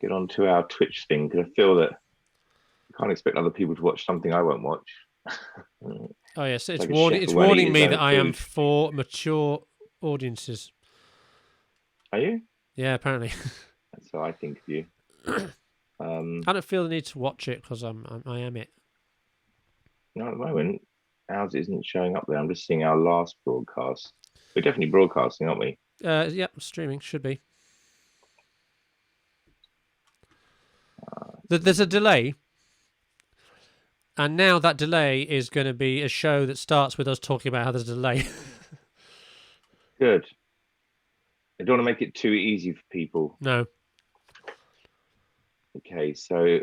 get onto our Twitch thing because I feel that I can't expect other people to watch something I won't watch. Oh yes, it's like a chef it's who won't eat warning his me own that I am food. for mature audiences. Are you? Yeah, apparently. That's how I think of you. I don't feel the need to watch it because I am it. No, at the moment, ours isn't showing up there. I'm just seeing our last broadcast. We're definitely broadcasting, aren't we? Yeah, streaming should be. There's a delay, and now that delay is going to be a show that starts with us talking about how there's a delay. Good. I don't want to make it too easy for people. No. Okay, so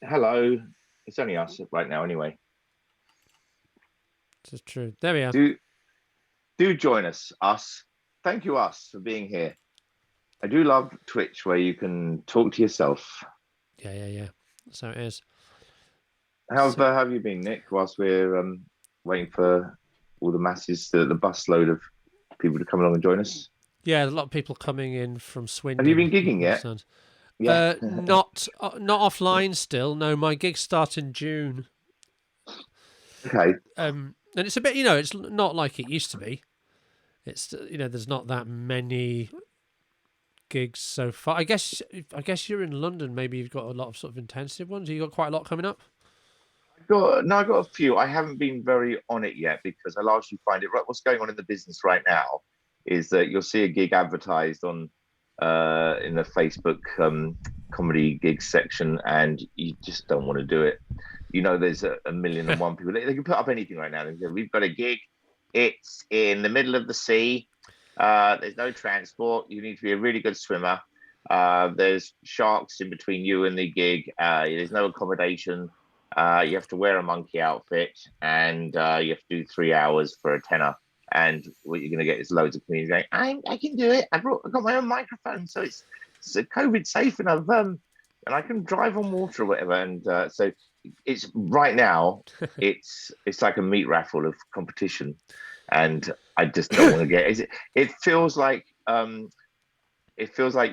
hello. It's only us right now, anyway. This is true. There we are. Do join us. Thank you, us, for being here. I do love Twitch, where you can talk to yourself. Yeah. So it is. How have you been, Nick? Whilst we're waiting for all the masses, the busload of people to come along and join us. Yeah, a lot of people coming in from Swindon. Have you been gigging yet? Yeah. Not offline still. No, my gigs start in June. Okay. And it's a bit, it's not like it used to be. It's there's not that many gigs so far. I guess you're in London. Maybe you've got a lot of sort of intensive ones. You got quite a lot coming up. I got a few. I haven't been very on it yet because I largely find it right. What's going on in the business right now is that you'll see a gig advertised on in the Facebook comedy gigs section, and you just don't want to do it. There's a million and one people. They can put up anything right now. They say, we've got a gig. It's in the middle of the sea. There's no transport. You need to be a really good swimmer. There's sharks in between you and the gig. There's no accommodation. You have to wear a monkey outfit, and you have to do 3 hours for a tenner. And what you're going to get is loads of comedians going, I can do it. I've got my own microphone, so it's COVID safe, and and I can drive on water or whatever. And so it's right now, it's like a meat raffle of competition, and I just don't want to get. It feels like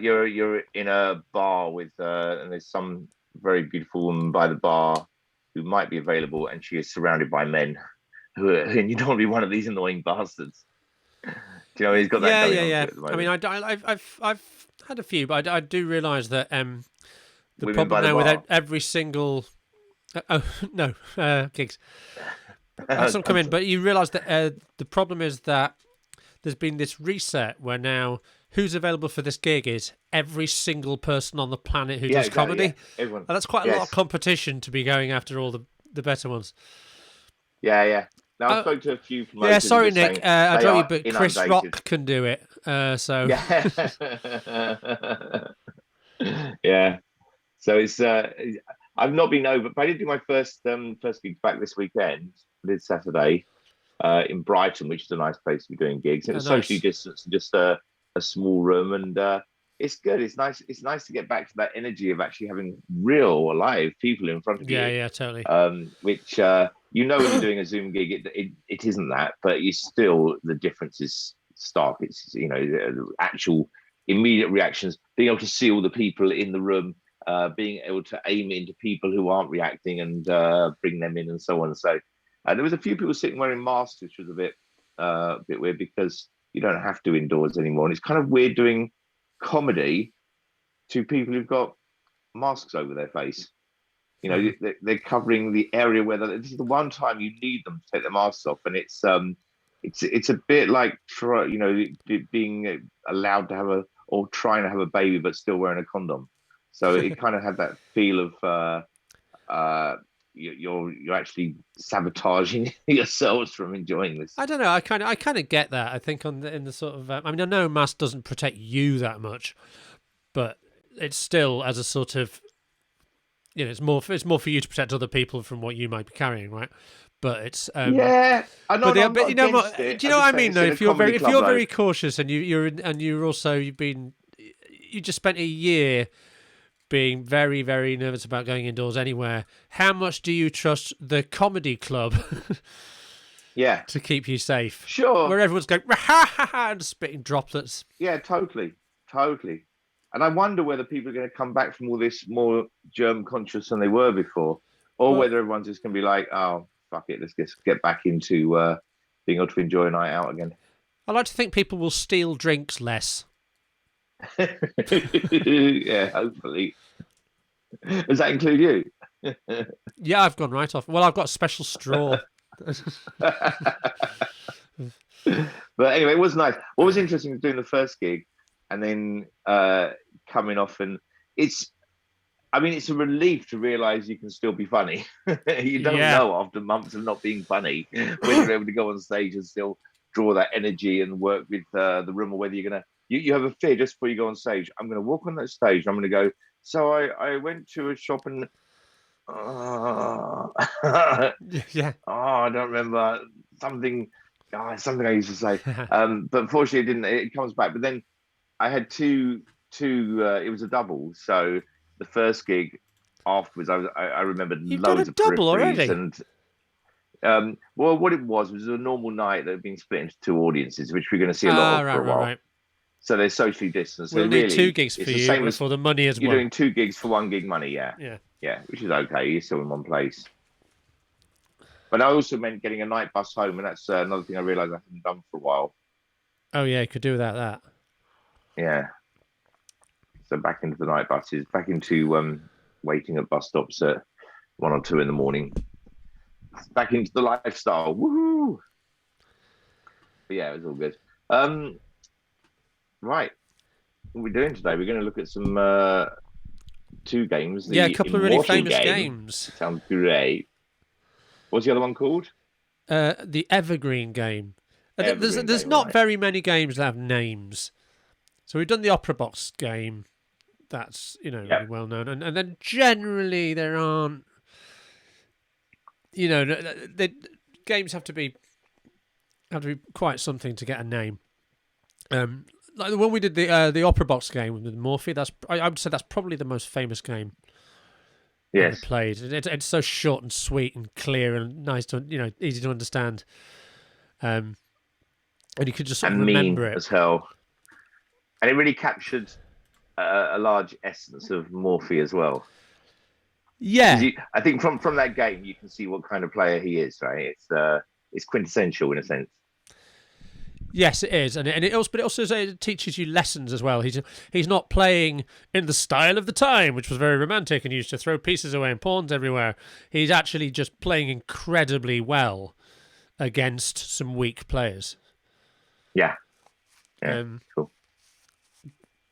you're in a bar with and there's some very beautiful woman by the bar who might be available, and she is surrounded by men and you don't want to be one of these annoying bastards. Do you know he's got that going on at the moment? I mean, I've had a few, but I do realise that the Women problem now bar. with every single gigs. That's not come in, but you realise that the problem is that there's been this reset where now who's available for this gig is every single person on the planet who does comedy. Yeah. Everyone. And that's quite a lot of competition to be going after all the better ones. Yeah. Now I spoke to a few promoters. Yeah, sorry, Nick. I don't you, but Chris Rock can do it. So yeah. So it's I've not been over, but I did do my first gig back this weekend. I did Saturday in Brighton, which is a nice place to be doing gigs. It was socially distanced, just a small room, and it's good. It's nice. It's nice to get back to that energy of actually having real, alive people in front of you. Yeah, totally. Which when you're doing a Zoom gig, it isn't that, but you still, the difference is stark. It's the actual immediate reactions, being able to see all the people in the room, being able to aim into people who aren't reacting and bring them in and so on. So there was a few people sitting wearing masks, which was a bit weird because you don't have to indoors anymore, and it's kind of weird doing comedy to people who've got masks over their face. They're covering the area where this is the one time you need them to take their masks off, and it's a bit like being allowed to have or trying to have a baby but still wearing a condom. So it kind of had that feel of you're actually sabotaging yourselves from enjoying this. I don't know. I kind of get that. I think in the sort of I know a mask doesn't protect you that much, but it's still as a sort of it's more for you to protect other people from what you might be carrying, right? But it's I know. but do you know what I mean? Though, if you're very cautious and you just spent a year being very, very nervous about going indoors anywhere, how much do you trust the comedy club? To keep you safe. Sure. Where everyone's going ha ha ha and spitting droplets. Yeah, totally. And I wonder whether people are going to come back from all this more germ conscious than they were before, or whether everyone's just going to be like, oh, fuck it, let's just get back into being able to enjoy a night out again. I like to think people will steal drinks less. Yeah, hopefully. Does that include you? Yeah, I've gone right off. Well, I've got a special straw. But anyway, it was nice. What was interesting was doing the first gig and then coming off, and it's a relief to realize you can still be funny. You don't know after months of not being funny whether you're able to go on stage and still draw that energy and work with the room, or whether you're gonna you have a fear just before you go on stage. I'm gonna walk on that stage and I'm gonna go, so I went to a shop and yeah. Oh, I don't remember something I used to say. But unfortunately it didn't. It comes back. But then I had two it was a double. So the first gig afterwards, I remembered You've loads done a of double already. And well, what it was a normal night that had been split into two audiences, which we're going to see a lot of for a while. Right. So they're socially distanced. We'll need two gigs for you for the money as well. You're doing 2 gigs for 1 gig money, yeah, which is okay. You're still in one place. But I also meant getting a night bus home, and that's another thing I realised I hadn't done for a while. Oh yeah, you could do without that. Yeah. So back into the night buses, back into waiting at bus stops at 1 or 2 in the morning. Back into the lifestyle. Woohoo! But yeah, it was all good. Right. What are we doing today? We're going to look at some 2 games. A couple of really famous games. Sounds great. What's the other one called? The Evergreen Game. There's not very many games that have names. So we've done the Opera Box game. That's really well known, and then generally there aren't. The games have to be quite something to get a name. Like when we did the Opera Box game with Morphe, I would say that's probably the most famous game. Yes, played. It's so short and sweet and clear and nice to easy to understand. And you could just sort of remember it as hell. And it really captured a large essence of Morphe as well. Yeah, I think from that game you can see what kind of player he is. Right, it's quintessential in a sense. Yes, it is, and it also teaches you lessons as well. He's not playing in the style of the time, which was very romantic and used to throw pieces away and pawns everywhere. He's actually just playing incredibly well against some weak players. Yeah, cool.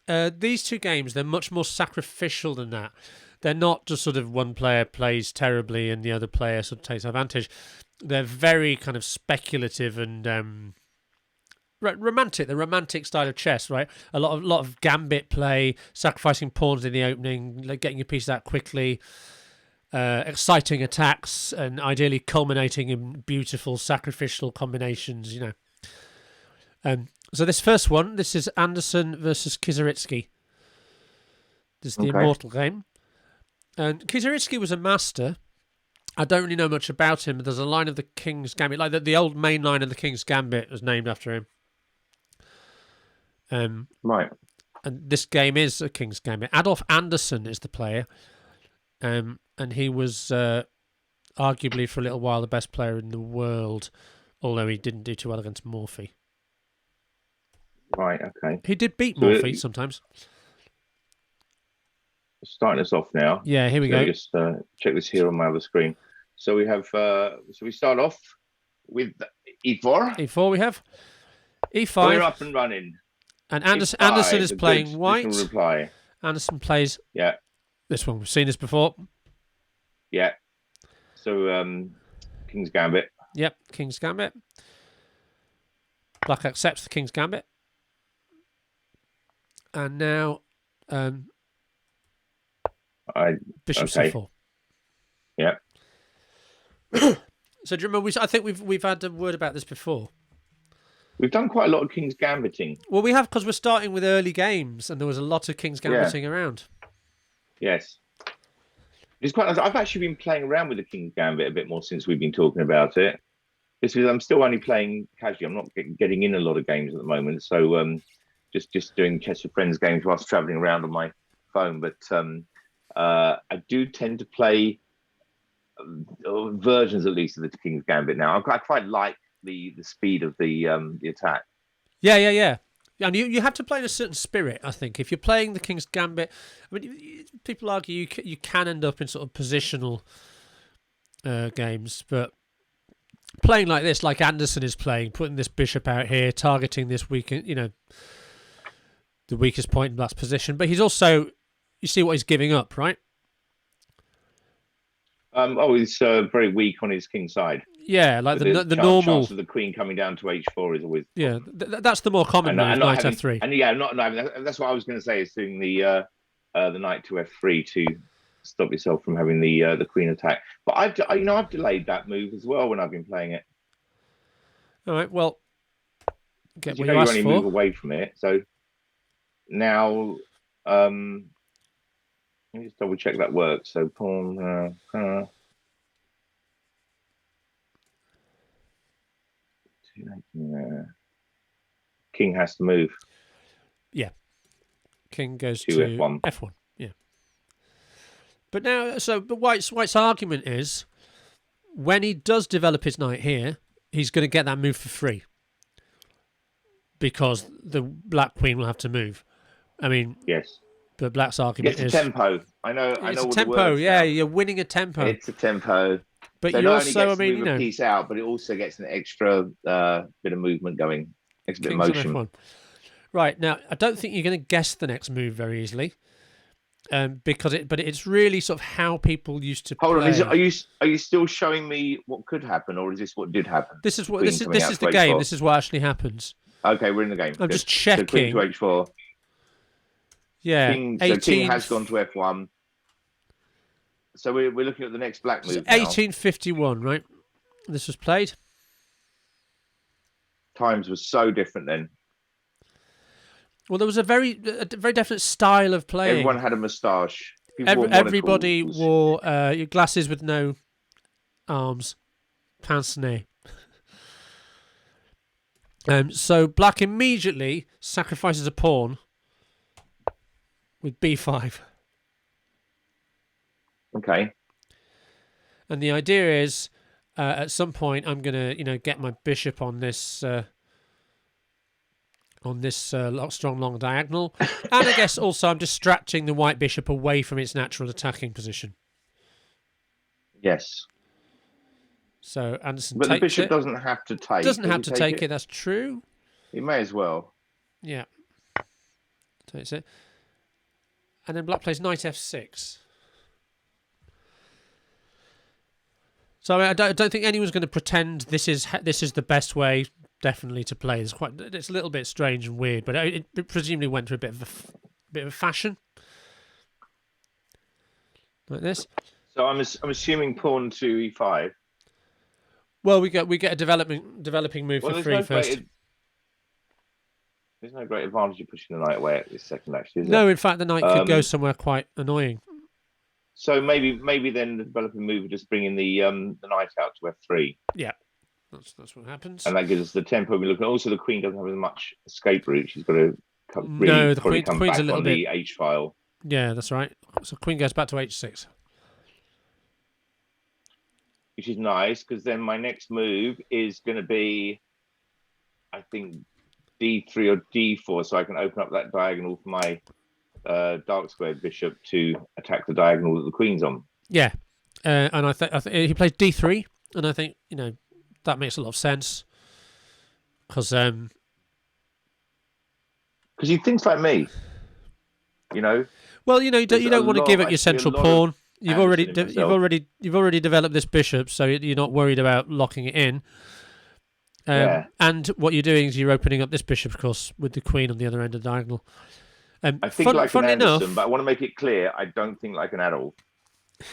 These 2 games, they're much more sacrificial than that. They're not just sort of one player plays terribly and the other player sort of takes advantage. They're very kind of speculative and romantic. The romantic style of chess, right? A lot of gambit play, sacrificing pawns in the opening, like getting your piece out quickly, exciting attacks, and ideally culminating in beautiful sacrificial combinations. So this first one, this is Anderson versus Kizeritskiy. This is the Immortal game. And Kizeritskiy was a master. I don't really know much about him. There's a line of the King's Gambit, like the old main line of the King's Gambit was named after him. Right. And this game is a King's Gambit. Adolf Anderson is the player. And he was arguably for a little while the best player in the world, although he didn't do too well against Morphe. Right, okay. He did beat Morphe sometimes. Starting us off now. Yeah, here we go. Just check this here on my other screen. So we have. So we start off with E4. E4 we have. E5. We're up and running. And Anderson is playing white. Reply. Anderson plays. Yeah. This one, we've seen this before. Yeah. So King's Gambit. Yep, King's Gambit. Black accepts the King's Gambit. And now Bishop C4. Yeah. So do you remember? I think we've had a word about this before. We've done quite a lot of King's Gambiting. Well, we have, because we're starting with early games, and there was a lot of King's Gambiting around. Yes. It's quite nice. I've actually been playing around with the King's Gambit a bit more since we've been talking about it. Because I'm still only playing casually. I'm not getting in a lot of games at the moment. So just doing chess with friends games whilst traveling around on my phone. But I do tend to play versions, at least, of the King's Gambit now. I quite like the speed of the attack. Yeah. And you have to play in a certain spirit, I think. If you're playing the King's Gambit, I mean, people argue you can end up in sort of positional games, but playing like this, like Anderson is playing, putting this bishop out here, targeting this weak, the weakest point in Black's position. But he's also, you see what he's giving up, right? He's very weak on his king side. Yeah, like the normal chance of the queen coming down to h4 is always that's the more common move, knight f3. And that's what I was going to say, is doing the knight to f3 to stop yourself from having the queen attack. But I've delayed that move as well when I've been playing it. All right, well, get what you asked for. You only move away from it, so now let me just double check that works. So pawn. King has to move. Yeah. King goes to F1. F1. Yeah. But now, but White's argument is, when he does develop his knight here, he's going to get that move for free, because the Black Queen will have to move. I mean, yes. But Black's argument is tempo. I know. It's a tempo. Yeah, you're winning a tempo. It's a tempo. But so you also, a piece out, but it also gets an extra bit of movement going, extra bit of motion. Right, now, I don't think you're going to guess the next move very easily, because it's really sort of how people used to play. Hold on, are you still showing me what could happen, or is this what did happen? This is the game. This is what actually happens. Okay, we're in the game. I'm just checking. So queen to h4. Yeah, King has gone to f1. So we're looking at the next black move. 1851, right? This was played. Times were so different then. Well, there was a very definite style of playing. Everyone had a moustache. Everybody wore glasses with no arms, pince nez. So Black immediately sacrifices a pawn with b5. Okay. And the idea is, at some point, I'm gonna, get my bishop on this strong long diagonal, and I guess also I'm distracting the white bishop away from its natural attacking position. Yes. So Anderson, but the bishop doesn't have to take. Doesn't have to take it. That's true. He may as well. Yeah. Takes it, and then Black plays knight f6. So I don't think anyone's going to pretend this is the best way, definitely, to play. It's a little bit strange and weird, but it presumably went through a bit of a fashion, like this. So I'm assuming pawn to e5. Well, we get a developing move for free first. There's no great advantage of pushing the knight away at this second, actually. Is no, there? In fact, the knight could go somewhere quite annoying. So maybe then the developing move would just bring in the knight out to f3. Yeah, that's what happens. And that gives us the tempo we look at. Also, the queen doesn't have as much escape route. She's got to come queen's back a little on bit... the h file. Yeah, that's right. So queen goes back to h6. Which is nice, because then my next move is going to be, I think, d3 or d4, so I can open up that diagonal for my dark squared bishop to attack the diagonal that the queen's on. Yeah, and I think he plays d3, and I think that makes a lot of sense, because he thinks like me, Well, you don't want to give up your central pawn. You've already developed this bishop, so you're not worried about locking it in. And what you're doing is you're opening up this bishop, of course, with the queen on the other end of the diagonal. I think like an Anderson, but I want to make it clear, I don't think like an Adolf.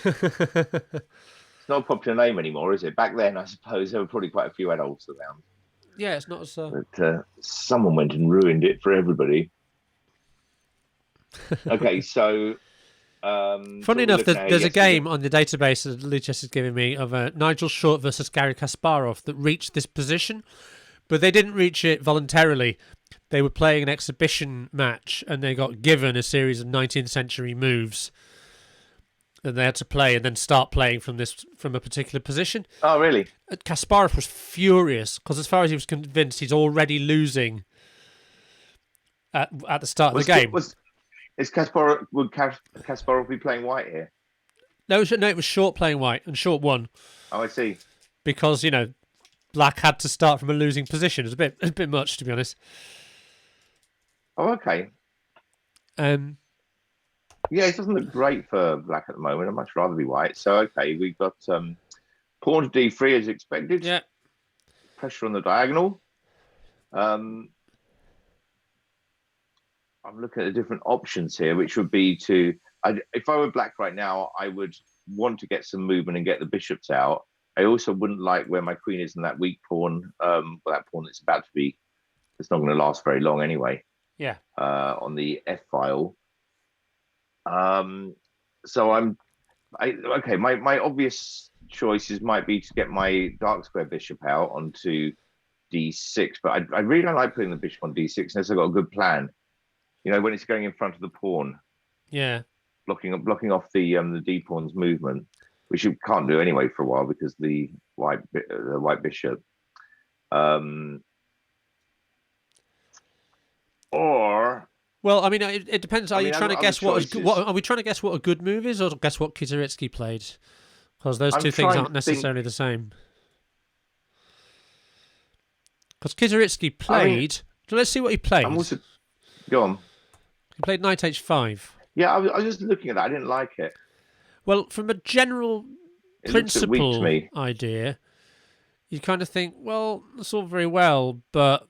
It's not a popular name anymore, is it? Back then, I suppose there were probably quite a few Adolfs around. Yeah, it's not as... But someone went and ruined it for everybody. Okay, so... Funny enough, there's a game on the database that Luchess is giving me of Nigel versus Gary Kasparov that reached this position, but they didn't reach it voluntarily. they were playing an exhibition match and they got given a series of 19th century moves and they had to play and then start playing from a particular position. Oh, really? Kasparov was furious because, as far as he was convinced, he's already losing at the start of the game. Would Kasparov be playing white here? No, it was Short playing white, and Short won. Oh, I see. Because Black had to start from a losing position. It was a bit much, to be honest. Oh, okay. Yeah, it doesn't look great for Black at the moment. I'd much rather be white. So, okay, we've got pawn to d3 as expected. Yeah. Pressure on the diagonal. I'm looking at the different options here, which would be if I were Black right now, I would want to get some movement and get the bishops out. I also wouldn't like where my queen is in that weak pawn, that pawn that's about to be, it's not going to last very long anyway. Yeah. On the F file. So my obvious choices might be to get my dark square bishop out onto d6, but I really don't like putting the bishop on d6 unless I've got a good plan. When it's going in front of the pawn. Yeah. Blocking off the d pawn's movement, which you can't do anyway for a while because the white bishop. Well, I mean, it depends. Are we trying to guess what a good move is, or guess what Kizeritskiy played? Because those two things aren't necessarily the same. Because Kizeritskiy played. So let's see what he played. Go on. He played knight h5. Yeah, I was just looking at that. I didn't like it. Well, from a general principle idea, you kind of think, well, that's all very well, but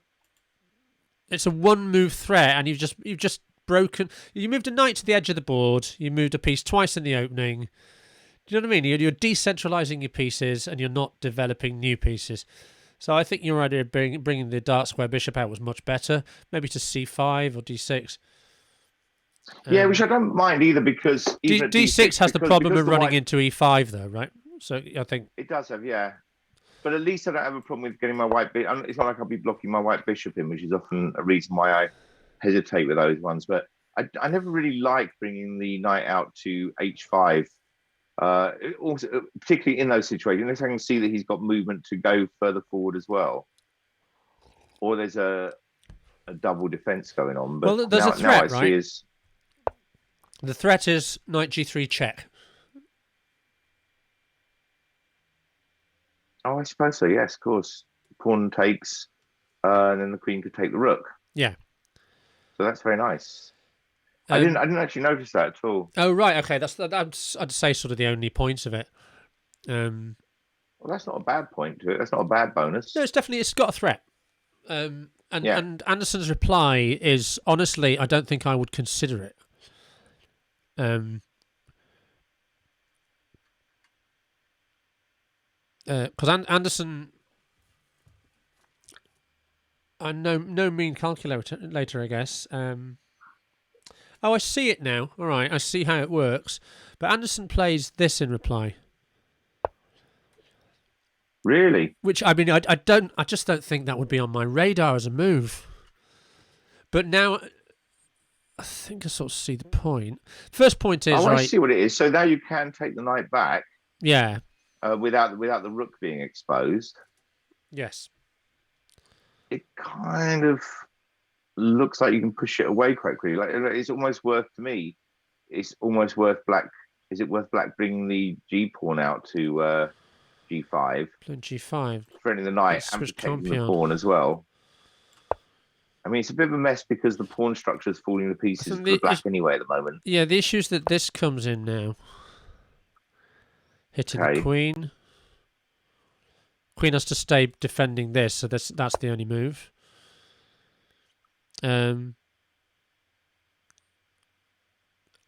it's a one-move threat, and you've just broken. You moved a knight to the edge of the board. You moved a piece twice in the opening. Do you know what I mean? You're decentralizing your pieces, and you're not developing new pieces. So I think your idea of bringing the dark square bishop out was much better. Maybe to c5 or d6. Yeah, which I don't mind either because d6 has the problem of running into e5 though, right? So I think it does have, yeah. But at least I don't have a problem with getting my white bishop. It's not like I'll be blocking my white bishop in, which is often a reason why I hesitate with those ones. But I never really like bringing the knight out to h5. Also, particularly in those situations, unless I can see that he's got movement to go further forward as well, or there's a double defense going on. But well, there's a threat, right? The threat is knight g3 check. Oh, I suppose so. Yes, of course. Pawn takes, and then the queen could take the rook. Yeah. So that's very nice. I didn't actually notice that at all. Oh right, okay. I'd say sort of the only points of it. Well, that's not a bad point to it. That's not a bad bonus. No, it's got a threat. And Anderson's reply is, honestly, I don't think I would consider it. Because Anderson, no mean calculator, I guess. Oh, I see it now. All right, I see how it works. But Anderson plays this in reply. Really? Which, I mean, I just don't think that would be on my radar as a move. But now, I think I sort of see the point. First point is, I see what it is. So now you can take the knight back. Yeah. Without the rook being exposed. Yes. It kind of looks like you can push it away quite quickly. Like it's almost worth to me. It's almost worth Black. Is it worth Black bringing the G pawn out to G5? Playing G5. Threatening the knight and protecting the pawn as well. I mean, it's a bit of a mess because the pawn structure is falling to pieces for Black anyway at the moment. Yeah, the issue is that this comes in now. Hitting the queen. Queen has to stay defending this, so that's the only move. I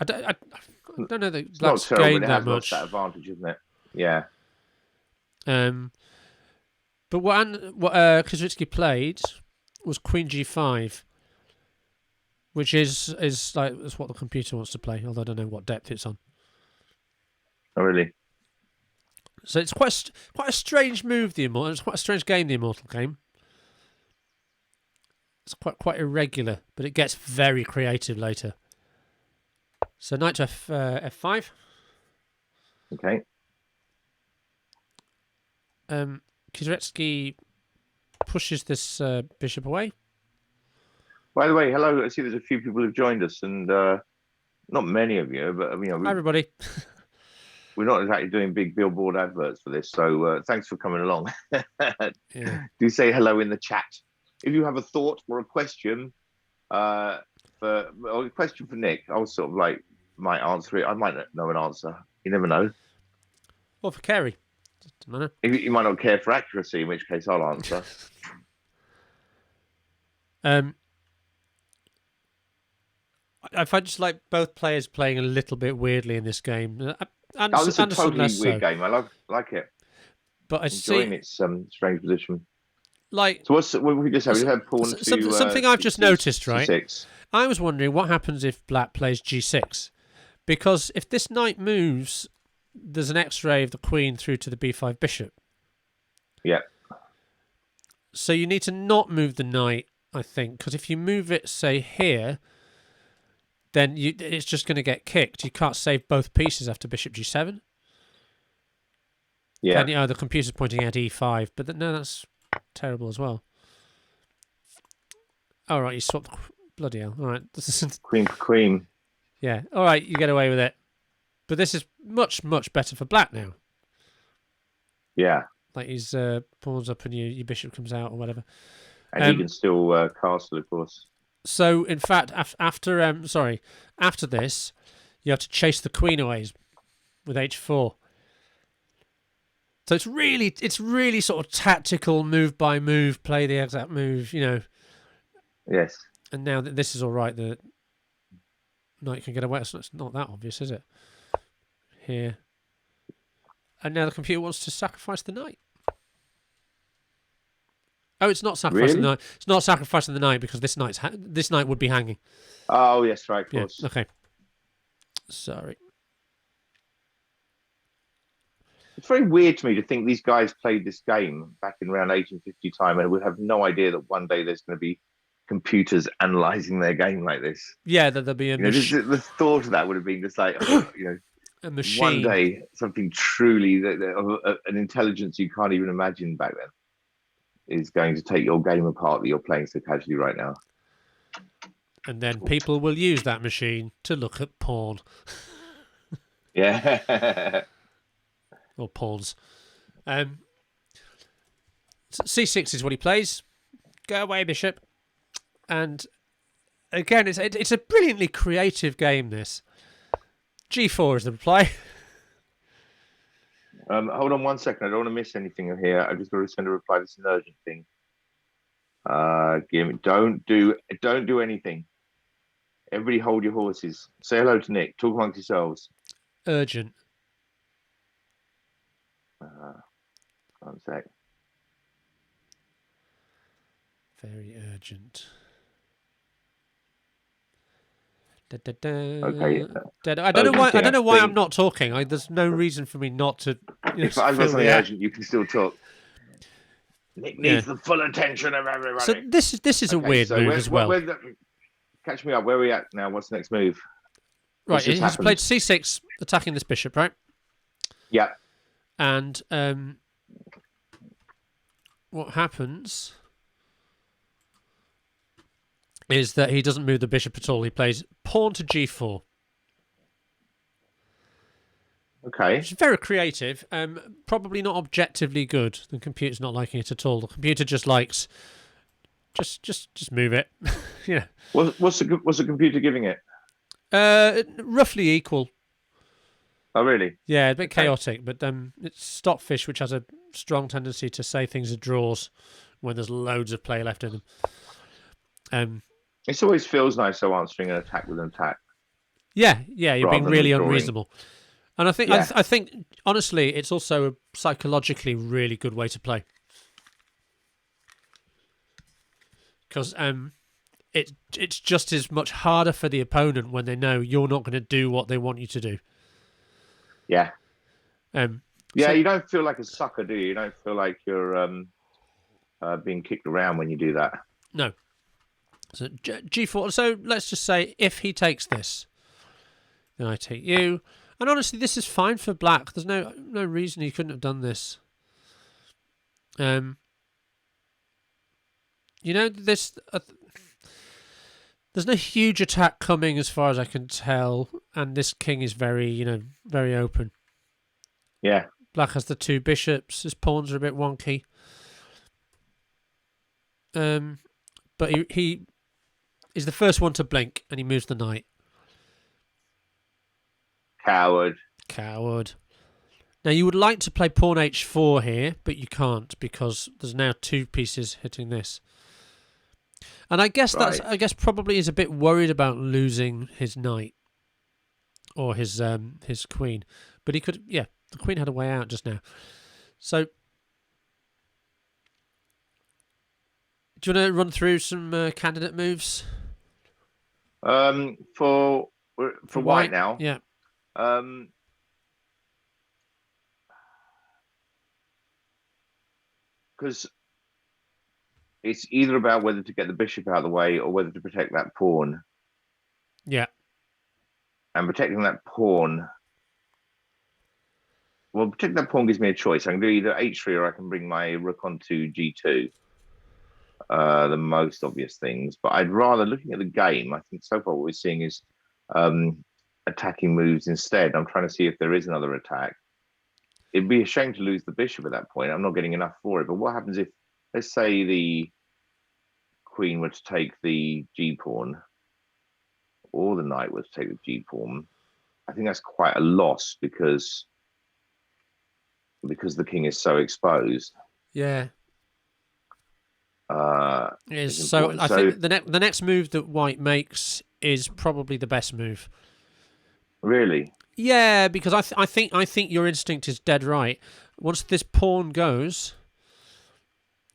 don't know that Black's gained that much. That advantage, isn't it? Yeah. But what Kizeritskiy played was Queen G5, which is like that's what the computer wants to play. Although I don't know what depth it's on. Oh, really? So it's quite a strange move. It's quite a strange game, the Immortal game. It's quite irregular, but it gets very creative later. So knight to f5. Okay. Kizeritskiy pushes this bishop away. By the way, hello. I see there's a few people who've joined us, and not many of you, but Hi, everybody. We're not exactly doing big billboard adverts for this, so thanks for coming along. Yeah. Do say hello in the chat. If you have a thought or a question, or a question for Nick, I'll sort of might answer it. I might not know an answer. You never know. Or for Kerry. You might not care for accuracy, in which case I'll answer. I find just like both players playing a little bit weirdly in this game. This is a totally weird game. I like it. But I enjoying its strange position. Like, so what we just have? We have pawn to something I've just noticed, right? C6. I was wondering what happens if black plays g6, because if this knight moves, there's an X-ray of the queen through to the b5 bishop. Yeah. So you need to not move the knight, I think, because if you move it, say here, then it's just going to get kicked. You can't save both pieces after bishop g7. Yeah. The computer's pointing at e5, but no, that's terrible as well. All right, you swapped. Bloody hell! All right, this is queen for queen. Yeah. All right, you get away with it. But this is much better for black now. Yeah. Like his pawns up and your bishop comes out or whatever. And he can still castle, of course. So in fact, after this, you have to chase the queen away with h4. So it's really sort of tactical, move by move, play the exact move, Yes. And now that this is all right, the knight can get away. So it's not that obvious, is it? Here. And now the computer wants to sacrifice the knight. Oh, it's not sacrificing the knight. It's not sacrificing the knight because this knight would be hanging. Oh, yes, right, of course. Yeah, okay. Sorry. It's very weird to me to think these guys played this game back in around 1850 time and would have no idea that one day there's going to be computers analysing their game like this. Yeah, that there'll be a machine. The thought of that would have been just like, a machine. One day, something truly, an intelligence you can't even imagine back then, is going to take your game apart that you're playing so casually right now. And then people will use that machine to look at porn. Yeah. Or pawns. C6 is what he plays. Go away, bishop. And again, it's a brilliantly creative game, this. G4 is the reply. Hold on 1 second. I don't want to miss anything here. I just got to send a reply. This is an urgent thing. Don't do anything. Everybody hold your horses. Say hello to Nick. Talk amongst yourselves. Urgent. 1 sec. Very urgent. Okay. I don't know why I'm not talking. There's no reason for me not to. If I've got something urgent, you can still talk. Nick needs the full attention of everybody. So this is a weird move as well. Catch me up. Where are we at now? What's the next move? Right, he's played c6, attacking this bishop, right? Yeah. And what happens is that he doesn't move the bishop at all. He plays pawn to g4. Okay. Which is very creative. Probably not objectively good. The computer's not liking it at all. The computer just likes just move it. Yeah. What's the computer giving it? Roughly equal. Oh, really? Yeah, a bit chaotic, but it's Stockfish, which has a strong tendency to say things are draws when there's loads of play left in them. It always feels nice, though, answering an attack with an attack. Yeah, you're being really unreasonable. And I think honestly, it's also a psychologically really good way to play. Because it's just as much harder for the opponent when they know you're not going to do what they want you to do. Yeah. You don't feel like a sucker, do you? You don't feel like you're being kicked around when you do that. No. So G4. So let's just say if he takes this, then I take you. And honestly, this is fine for black. There's no reason he couldn't have done this. This. There's no huge attack coming as far as I can tell, and this king is very, very open. Yeah. Black has the 2 bishops. His pawns are a bit wonky. But he is the first one to blink, and he moves the knight. Coward. Now, you would like to play pawn h4 here, but you can't because there's now 2 pieces hitting this. And I guess probably he's a bit worried about losing his knight or his queen, but he could. Yeah, the queen had a way out just now. So, do you want to run through some candidate moves? For white now. Yeah. Because it's either about whether to get the bishop out of the way or whether to protect that pawn. Yeah. And protecting that pawn... Well, protecting that pawn gives me a choice. I can do either h3 or I can bring my rook onto g2. The most obvious things. But I'd rather, looking at the game, I think so far what we're seeing is attacking moves instead. I'm trying to see if there is another attack. It'd be a shame to lose the bishop at that point. I'm not getting enough for it. But what happens if, let's say the queen were to take the g-pawn, or the knight were to take the g-pawn? I think that's quite a loss because the king is so exposed. Yeah. So I think the next move that white makes is probably the best move. Really? Yeah, because I think your instinct is dead right. Once this pawn goes,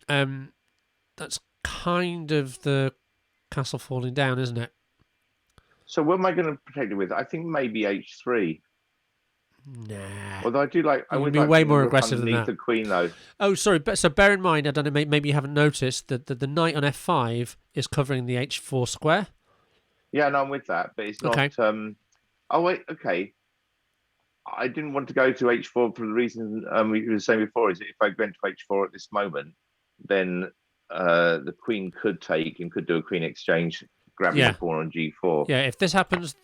that's kind of the castle falling down, isn't it? So what am I going to protect it with? I think maybe h3. Nah. Although I do like, I would be way more aggressive than that. The queen, though. Oh, sorry. But so bear in mind, I don't know. Maybe you haven't noticed that the knight on f5 is covering the h4 square. Yeah, no, I'm with that, but it's not. Okay. Oh wait, okay. I didn't want to go to h4 for the reason we were saying before. Is that if I went to h4 at this moment, then the queen could take and could do a queen exchange, grabbing the pawn on g4. Yeah, if this happens,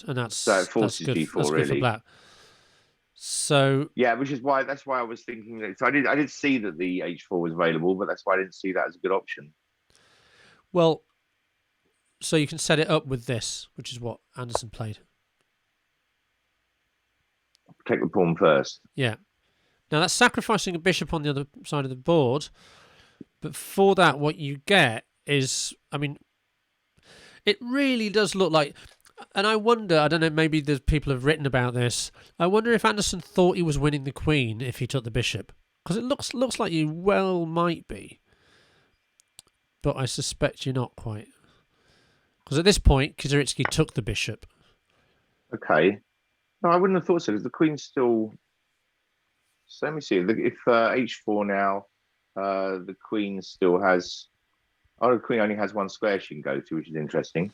and that's so it forces that's good, g4 that's really. Good for black. So yeah, that's why I was thinking that. So I did see that the h4 was available, but that's why I didn't see that as a good option. Well, so you can set it up with this, which is what Anderson played. Protect the pawn first. Yeah. Now that's sacrificing a bishop on the other side of the board, but for that, what you get is, I mean, it really does look like. And I wonder, I don't know, maybe the people have written about this. I wonder if Anderson thought he was winning the queen if he took the bishop. Because it looks like you well might be. But I suspect you're not quite. Because at this point, Kizeritskiy took the bishop. Okay. No, I wouldn't have thought so, because the queen's still... So let me see. If h4 now, the queen still has... Oh, the queen only has one square she can go to, which is interesting.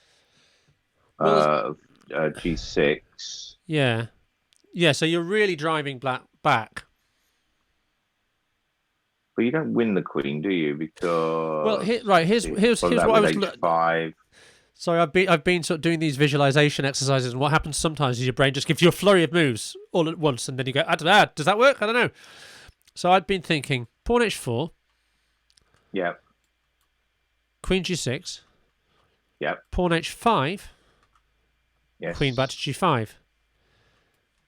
Well, g6. Yeah. Yeah, so you're really driving black back. But you don't win the queen, do you? Because... Well, here's what I was... h5. Sorry, I've been sort of doing these visualization exercises, and what happens sometimes is your brain just gives you a flurry of moves all at once, and then you go, I don't know, does that work? I don't know. So I'd been thinking, pawn h4. Yeah. Queen g6. Yeah. Pawn h5. Yes. Queen back to g5.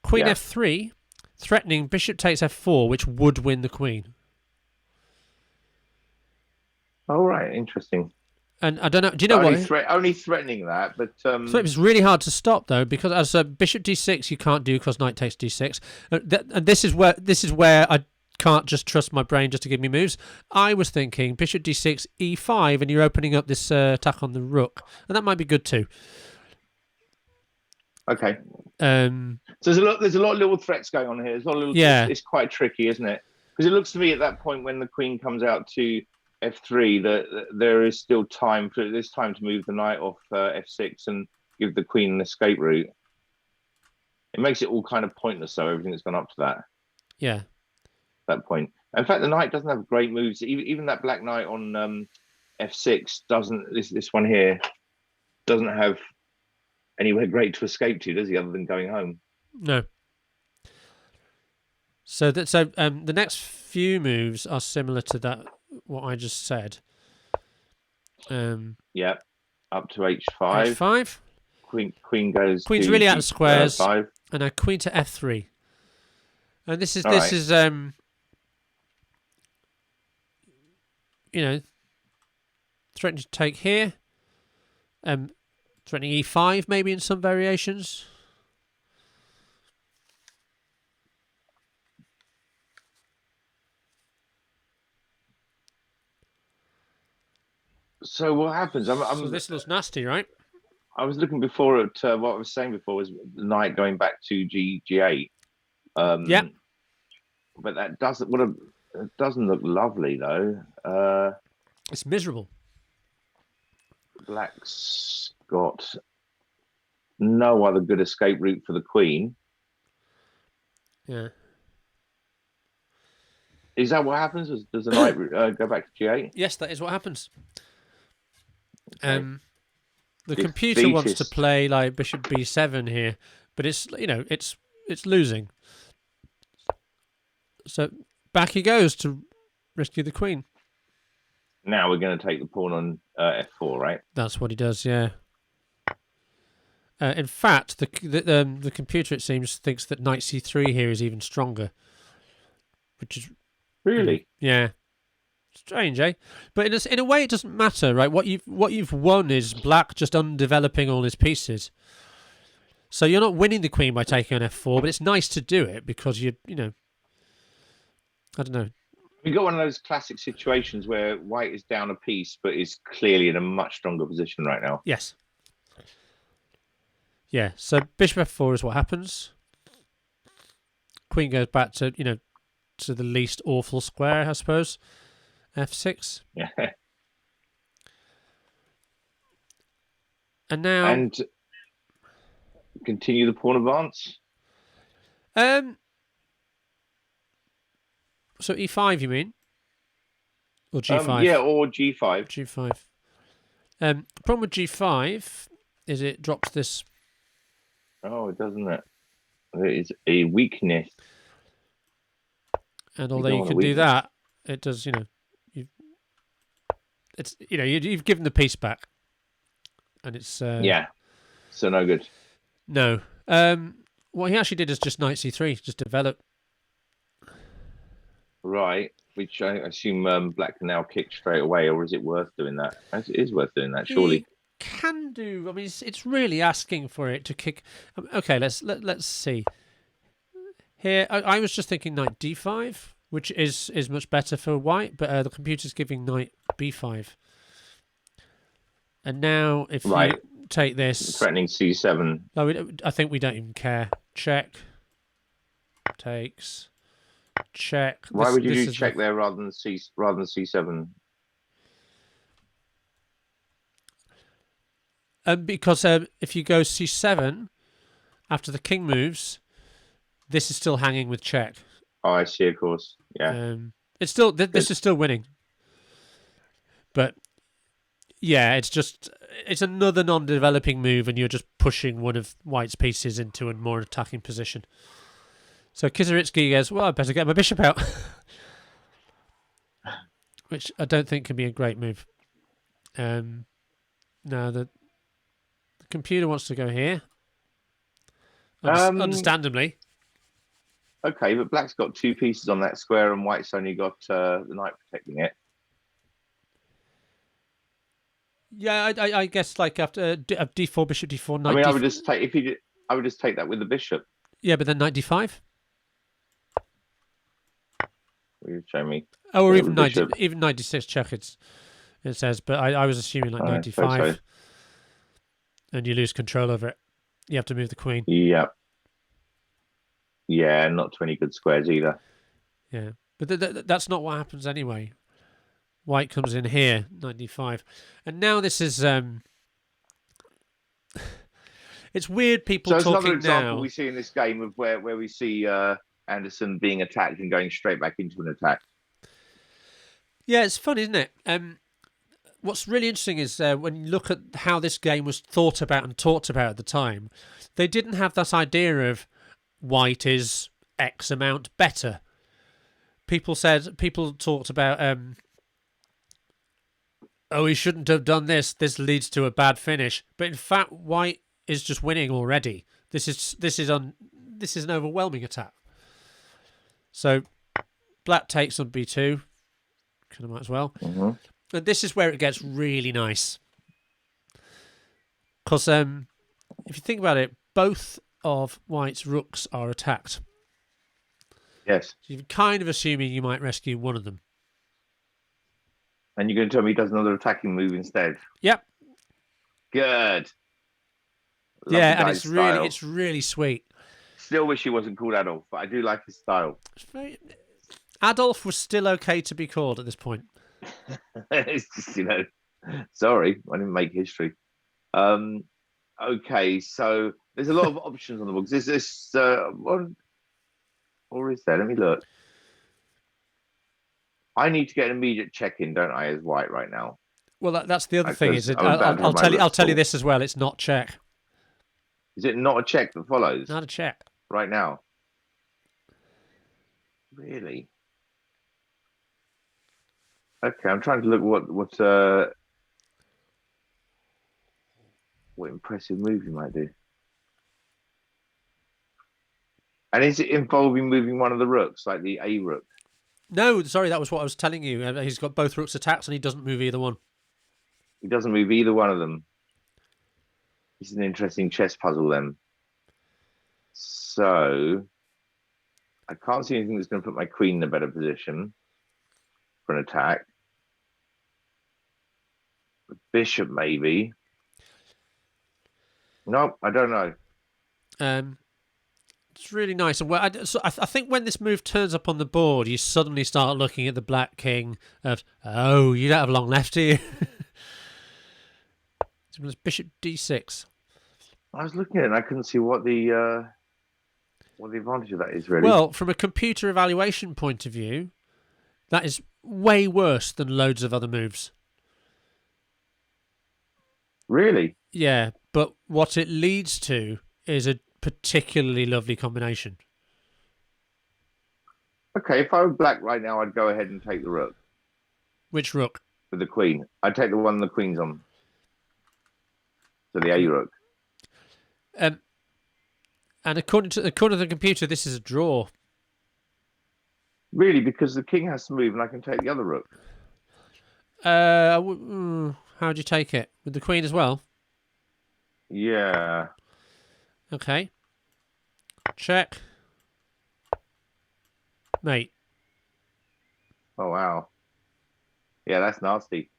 Queen f3, threatening bishop takes f4, which would win the queen. Oh, right, interesting. And I don't know. Do you know what? Only threatening that, but so it was really hard to stop though, because as bishop d6 you can't do because knight takes d6, and this is where I can't just trust my brain just to give me moves. I was thinking bishop d6 e5, and you're opening up this attack on the rook, and that might be good too. Okay. So there's a lot of little threats going on here. There's a lot of little. Yeah. It's quite tricky, isn't it? Because it looks to me at that point when the queen comes out to f3, there is still time for this time to move the knight off f6 and give the queen an escape route. It makes it all kind of pointless, though, everything that's gone up to that. Yeah. That point. In fact, the knight doesn't have great moves. Even that black knight on f6 doesn't. This one here doesn't have anywhere great to escape to, does he? Other than going home. No. So the next few moves are similar to that what I just said. Yeah, up to h5. H5. Queen goes. Queen's to really out of squares. 5. And now queen to f3. And this is threatening to take here. Threatening e5 maybe in some variations. So what happens? So this looks nasty, right? I was looking before at what I was saying before was the knight going back to g8. Yeah. But that doesn't look lovely though. It's miserable. Black's got no other good escape route for the queen. Yeah. Is that what happens? Does the knight go back to g8? Yes, that is what happens. Okay. The computer wants to play like bishop b7 here, but it's it's losing. So back he goes to rescue the queen. Now we're going to take the pawn on f4, right? That's what he does, yeah. In fact, the computer, it seems, thinks that knight c3 here is even stronger, which is really, yeah, strange, eh? But in a way, it doesn't matter, right? What you've won is black just undeveloping all his pieces. So you're not winning the queen by taking on f4, but it's nice to do it because I don't know. We got one of those classic situations where white is down a piece, but is clearly in a much stronger position right now. Yes. Yeah. So bishop f4 is what happens. Queen goes back to to the least awful square, I suppose. f6. Yeah. And now continue the pawn advance. So e5, you mean? Or g5? Yeah, or g5. G5. Problem with g5 is it drops this. Oh, doesn't it? It is a weakness. And although you can do that, it does. You've given the piece back, and it's yeah. So no good. No. What he actually did is just knight c3, just develop. Right, which I assume black can now kick straight away, or is it worth doing that? It is worth doing that, surely. He can do. I mean, it's really asking for it to kick. Okay, let's see. Here, I was just thinking knight d5, which is much better for white, but the computer's giving knight b5. And now, if you take this, threatening c7. No, I think we don't even care. Check. Takes. Check. Why would you do check there rather than c7? Because if you go c7 after the king moves, this is still hanging with check. Oh, I see. Of course, yeah. It's still this is still winning, but yeah, it's another non-developing move, and you're just pushing one of white's pieces into a more attacking position. So Kizeritskiy goes, well, I better get my bishop out. Which I don't think can be a great move. No, the computer wants to go here. Understandably. Okay, but black's got two pieces on that square and white's only got the knight protecting it. Yeah, I guess like after d4, bishop d4, knight. I mean, I would just take that with the bishop. Yeah, but then knight d5. You show me. Oh, or even knight d6 check. It says, but I was assuming like knight d5, so. And you lose control over it. You have to move the queen. Yeah. Yeah, not 20 good squares either. Yeah, but that's not what happens anyway. White comes in here, 95. And now this is... it's weird people talking now. So it's another example now. we see in this game of where we see Anderson being attacked and going straight back into an attack. Yeah, it's fun, isn't it? What's really interesting is when you look at how this game was thought about and talked about at the time, they didn't have that idea of White is X amount better. People talked about, oh, he shouldn't have done this. This leads to a bad finish. But in fact, White is just winning already. This is an overwhelming attack. So Black takes on B2. Kind of might as well. Mm-hmm. And this is where it gets really nice. Because if you think about it, both of White's rooks are attacked. Yes. So you're kind of assuming you might rescue one of them. And you're going to tell me he does another attacking move instead? Yep. Good. Yeah, and it's really sweet. Still wish he wasn't called Adolf, but I do like his style. Adolf was still okay to be called at this point. It's just, sorry, I didn't make history. Okay, so there's a lot of options on the books. Is this what? Or is there? Let me look. I need to get an immediate check-in, don't I, as White right now? Well, that's the other thing. Is it? I'll tell you this as well. It's not check. Is it not a check that follows? Not a check right now. Really? Okay, I'm trying to look what impressive move you might do. And is it involving moving one of the rooks, like the A rook? No, sorry, that was what I was telling you. He's got both rooks attacked and he doesn't move either one. He doesn't move either one of them. It's an interesting chess puzzle then. So, I can't see anything that's going to put my queen in a better position for an attack. The bishop, maybe. Nope, I don't know. It's really nice. And I think when this move turns up on the board, you suddenly start looking at the black king of, oh, you don't have long left, do you? It's bishop d6. I was looking at it and I couldn't see what the advantage of that is, really. Well, from a computer evaluation point of view, that is way worse than loads of other moves. Really? Yeah, but what it leads to is a particularly lovely combination. Okay, if I were black right now, I'd go ahead and take the rook. Which rook? With the queen. I'd take the one the queen's on. So the A rook. And according to the computer, this is a draw. Really? Because the king has to move and I can take the other rook. How'd you take it? With the queen as well? Yeah. Okay. Check. Mate. Oh, wow. Yeah, that's nasty.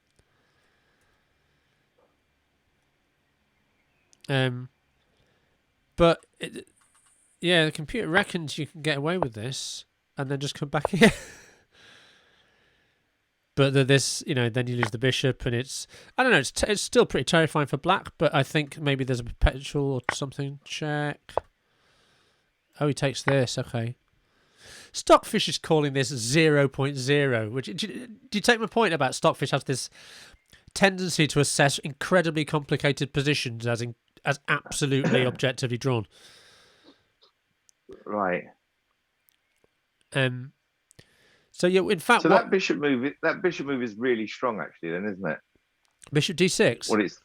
But the computer reckons you can get away with this and then just come back here. But then you lose the bishop, and I don't know, it's still pretty terrifying for black, but I think maybe there's a perpetual or something. Check. Oh, he takes this, okay. Stockfish is calling this 0.0, which, do you take my point about Stockfish has this tendency to assess incredibly complicated positions as absolutely objectively drawn? Right. So yeah, in fact, that bishop move is really strong, actually. Then, isn't it? Bishop d6.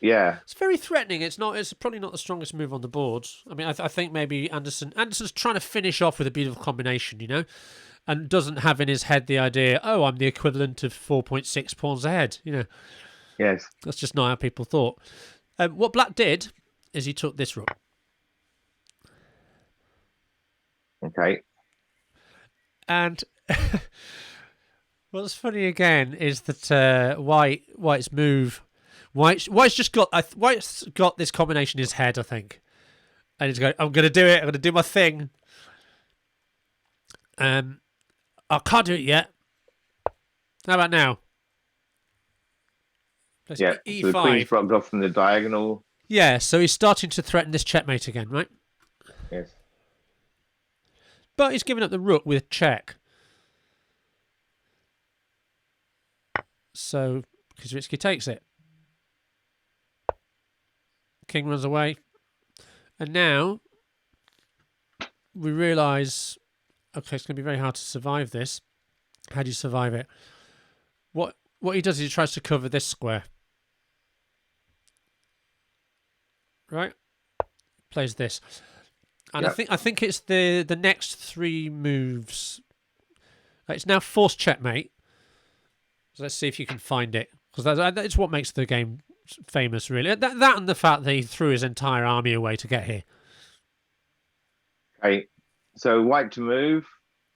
It's very threatening. It's probably not the strongest move on the board. I mean, I think maybe Anderson's trying to finish off with a beautiful combination, and doesn't have in his head the idea, oh, I'm the equivalent of 4.6 pawns ahead. Yes, that's just not how people thought. What black did is he took this rook. Okay. And what's funny again is that White's move, White's got this combination in his head, I think, and he's going, I'm going to do it. I'm going to do my thing. I can't do it yet. How about now? Plays Yeah, E5. so the queen's blocked off from the diagonal. Yeah, so he's starting to threaten this checkmate again, right? Yes. But he's giving up the rook with check. So Kizeritskiy takes it. King runs away. And now we realise, okay, it's going to be very hard to survive this. How do you survive it? What he does is he tries to cover this square. Right? Plays this. And yep. I think it's the next 3 moves. It's now forced checkmate. So let's see if you can find it. Because that's what makes the game famous, really. That and the fact that he threw his entire army away to get here. Okay. So white to move.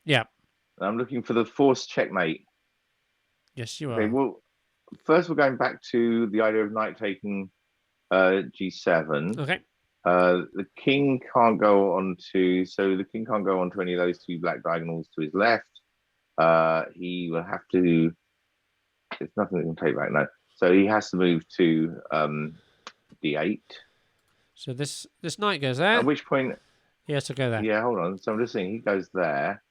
Yeah. I'm looking for the forced checkmate. Yes, you are. Okay, well, first we're going back to the idea of knight taking G7. Okay. The king can't go on to any of those 2 black diagonals to his left. He will have to. There's nothing that can take back now. So he has to move to D8. So this knight goes there. At which point he has to go there. Yeah, hold on. So I'm just saying he goes there,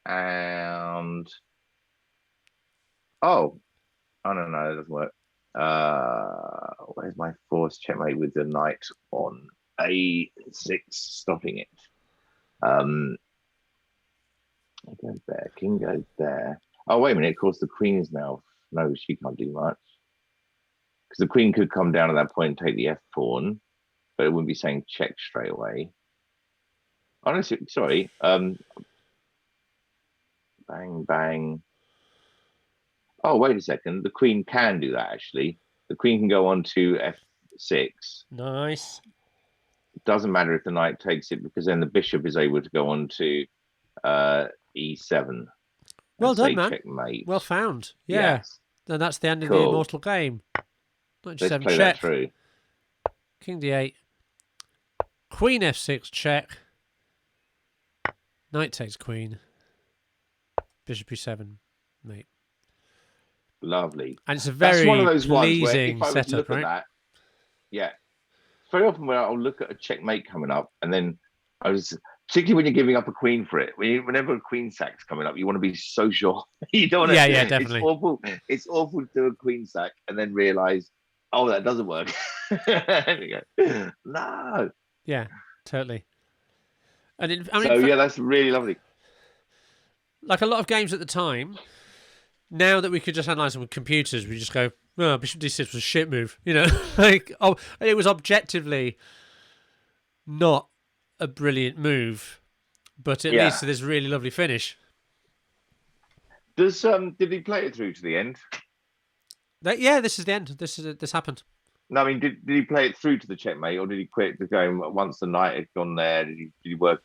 and no, that doesn't work. Where's my forced checkmate with the knight on A6, stopping it? He goes there. King goes there. Oh, wait a minute. Of course, the queen is now. No, she can't do much. Because the queen could come down at that point and take the F pawn, but it wouldn't be saying check straight away. Honestly, sorry. Bang, bang. Oh, wait a second. The queen can do that, actually. The queen can go on to F6. Nice. It doesn't matter if the knight takes it, because then the bishop is able to go on to E7. Well done, man. Checkmate. Well found. Yeah. Yes. Then that's the end of the immortal game. Let's play that through. King D8. Queen F6 check. Knight takes queen. Bishop E7, mate. Lovely. And it's a very one of those pleasing ones where if I setup, look right? At that, yeah. Very often when I'll look at a checkmate coming up, and then particularly when you're giving up a queen for it. Whenever a queen sack's coming up, you want to be so sure. You don't want to. Yeah, definitely. It's awful to do a queen sack and then realise, oh, that doesn't work. You go, no. Yeah, totally. And that's really lovely. Like a lot of games at the time, now that we could just analyse them with computers, we just go, "Oh, Bishop D6 was a shit move." You know, it was objectively not a brilliant move, but it leads to this really lovely finish. Did he play it through to the end? This is the end. This happened. No, I mean, did he play it through to the checkmate, or did he quit the game once the knight had gone there? Did he work?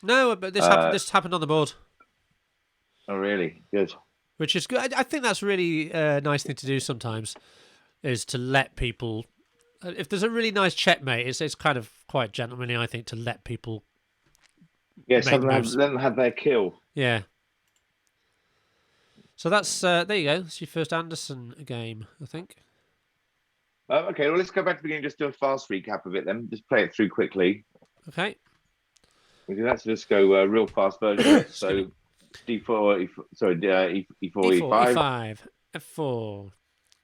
No, but this happened on the board. Oh, really? Good. Which is good. I think that's really a nice thing to do sometimes, is to let people. If there's a really nice checkmate, it's kind of quite gentlemanly, I think, to let people. Yes, let them have their kill. Yeah. So that's there you go. That's your first Anderson game, I think. Okay, well, let's go back to the beginning. Just do a fast recap of it then. Just play it through quickly. Okay. We do that. So just go real fast version. So D4, E4, E5. F4.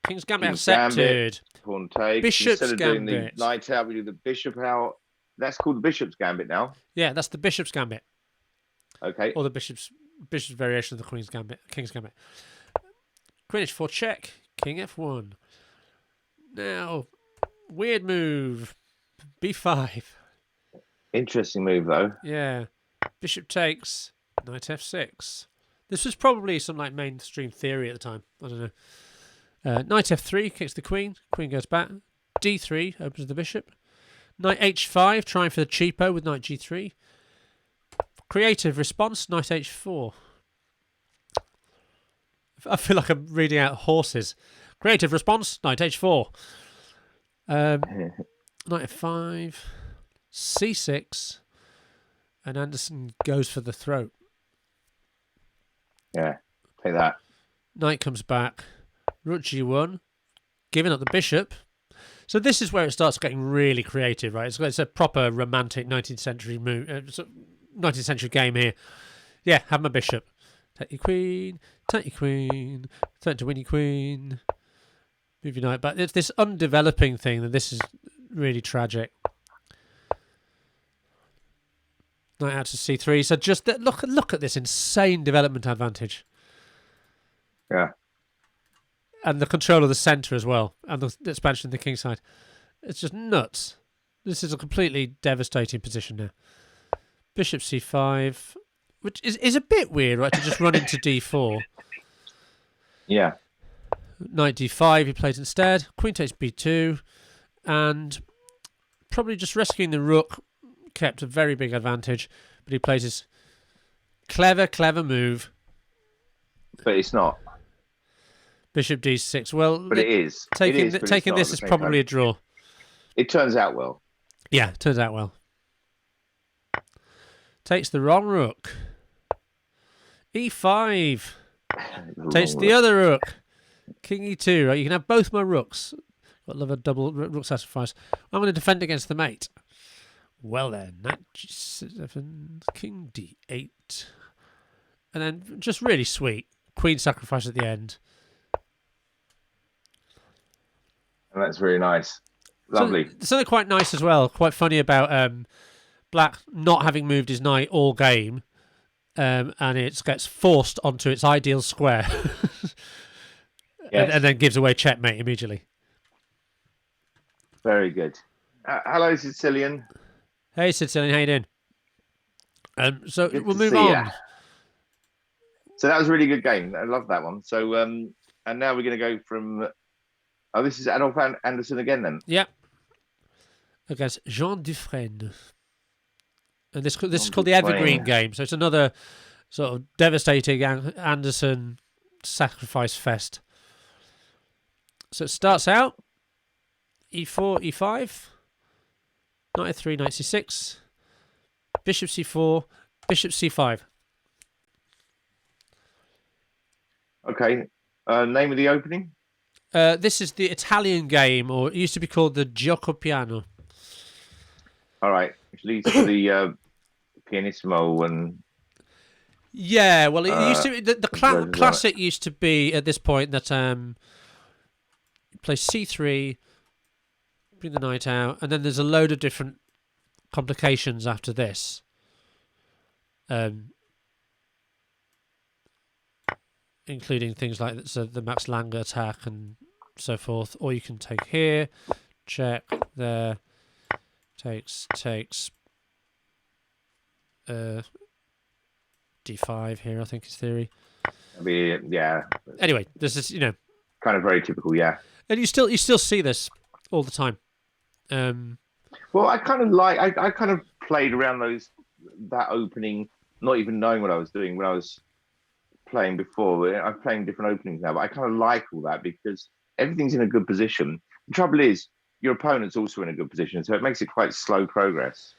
King's Gambit accepted. Pawn take. Bishops Instead of Gambit. doing the knight out, we do the bishop out. That's called the Bishops Gambit now. Yeah, that's the Bishops Gambit. Okay. Or the Bishop's variation of the King's Gambit. Queen H4 check. King F1. Now, weird move. B5. Interesting move, though. Yeah. Bishop takes. Knight F6. This was probably some like mainstream theory at the time. I don't know. Knight F3 kicks the queen. Queen goes back. D3 opens the bishop. Knight H5 trying for the cheapo with Knight G3. Creative response. Knight H4. I feel like I'm reading out horses. Creative response. Knight H4. Knight F5. C6. And Anderson goes for the throat. Yeah, take that. Knight comes back. Rook G1. giving up the bishop. So this is where it starts getting really creative, right? It's a proper romantic 19th century 19th century game here. Yeah, have my bishop. Take your queen, turn to win your queen. Move your knight. But it's this undeveloping thing that this is really tragic. Knight out to c3. So just look at this insane development advantage. Yeah. And the control of the centre as well. And the expansion of the king side. It's just nuts. This is a completely devastating position now. Bishop c5. Which is a bit weird, right? To just run into d4. Yeah. Knight d5 he plays instead. Queen takes b2. And probably just rescuing the rook kept a very big advantage. But he plays his clever move. But it's not. Bishop d6. Well, but it is. Taking this is probably a draw. It turns out well. Yeah, it turns out well. Takes the wrong rook. e5. Takes the other rook. King e2. Right, you can have both my rooks. Got love a double rook sacrifice. I'm going to defend against the mate. Well then, knight g7, king d8, and then just really sweet queen sacrifice at the end. And that's really nice. Lovely. Something quite nice as well. Quite funny about Black not having moved his knight all game, and it gets forced onto its ideal square, yes. and then gives away checkmate immediately. Very good. Hello, Sicilian. Hey, Sicilian, how you doing? So Good we'll to move see on. ya. So that was a really good game. I love that one. So and now we're going to go from. Oh, this is Adolf Anderson again then. Yeah. Against Jean Dufresne. And this is called the Evergreen Game. So it's another sort of devastating Anderson sacrifice fest. So it starts out e4, e5, knight f3, knight c6, bishop c4, bishop c5. Okay. Name of the opening? This is the Italian game, or it used to be called the Gioco Piano. All right. Which leads to the pianissimo and. Yeah, well, it used to be the classic used to be at this point that play c3, bring the knight out, and then there's a load of different complications after this. Including things like the Max Langer attack and so forth. Or you can take here, check there, takes d5 here, I think is theory. I mean, yeah. Anyway, this is kind of very typical, yeah. And you still see this all the time. Well, I kind of played around that opening, not even knowing what I was doing when I was playing before. I'm playing different openings now, but I kind of like all that because everything's in a good position. The trouble is, your opponent's also in a good position, so it makes it quite slow progress.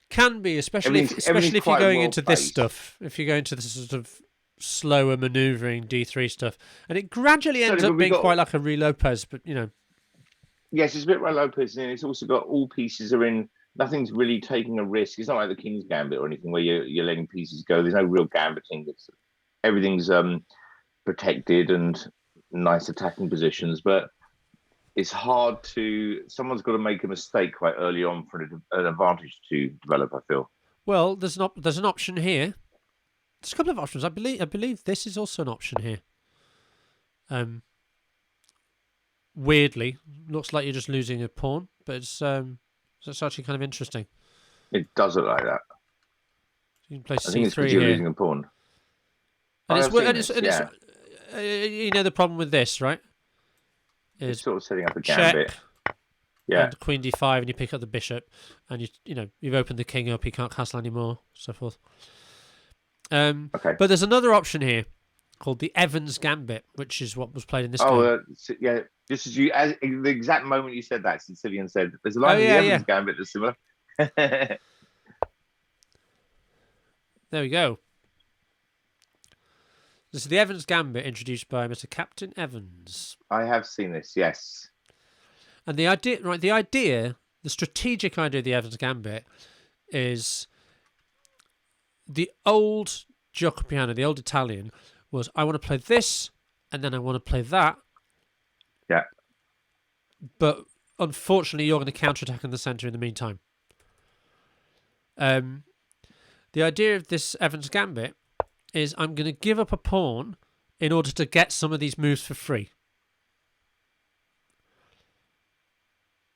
Can be, especially if you're going into this stuff. If you go into this sort of slower manoeuvring D3 stuff, and it gradually ends up being quite like a Re Lopez, but Yes, it's a bit Re Lopez, and it's also got all pieces are in. Nothing's really taking a risk. It's not like the King's Gambit or anything where you're letting pieces go. There's no real gambiting. Everything's protected and nice attacking positions, but it's hard to. Someone's got to make a mistake quite early on for an advantage to develop. I feel. Well, there's an option here. There's a couple of options. I believe this is also an option here. Weirdly, looks like you're just losing a pawn, but it's actually kind of interesting. It does look like that. You can play C3 I think it's because you're losing a pawn. And it's the problem with this, right? It's sort of setting up a gambit. Yeah. And Queen D5, and you pick up the bishop, and you've opened the king up. He can't castle anymore, so forth. Okay. But there's another option here called the Evans Gambit, which is what was played in this game. Yeah. Just as the exact moment you said that, Sicilian said, "There's a line in the Evans Gambit that's similar." There we go. This is the Evans Gambit introduced by Mr. Captain Evans. I have seen this, yes. And the idea, the strategic idea of the Evans Gambit is the old gioco piano, the old Italian, was I want to play this and then I want to play that. Yeah. But unfortunately, you're going to counterattack in the centre in the meantime. The idea of this Evans Gambit is I'm going to give up a pawn in order to get some of these moves for free.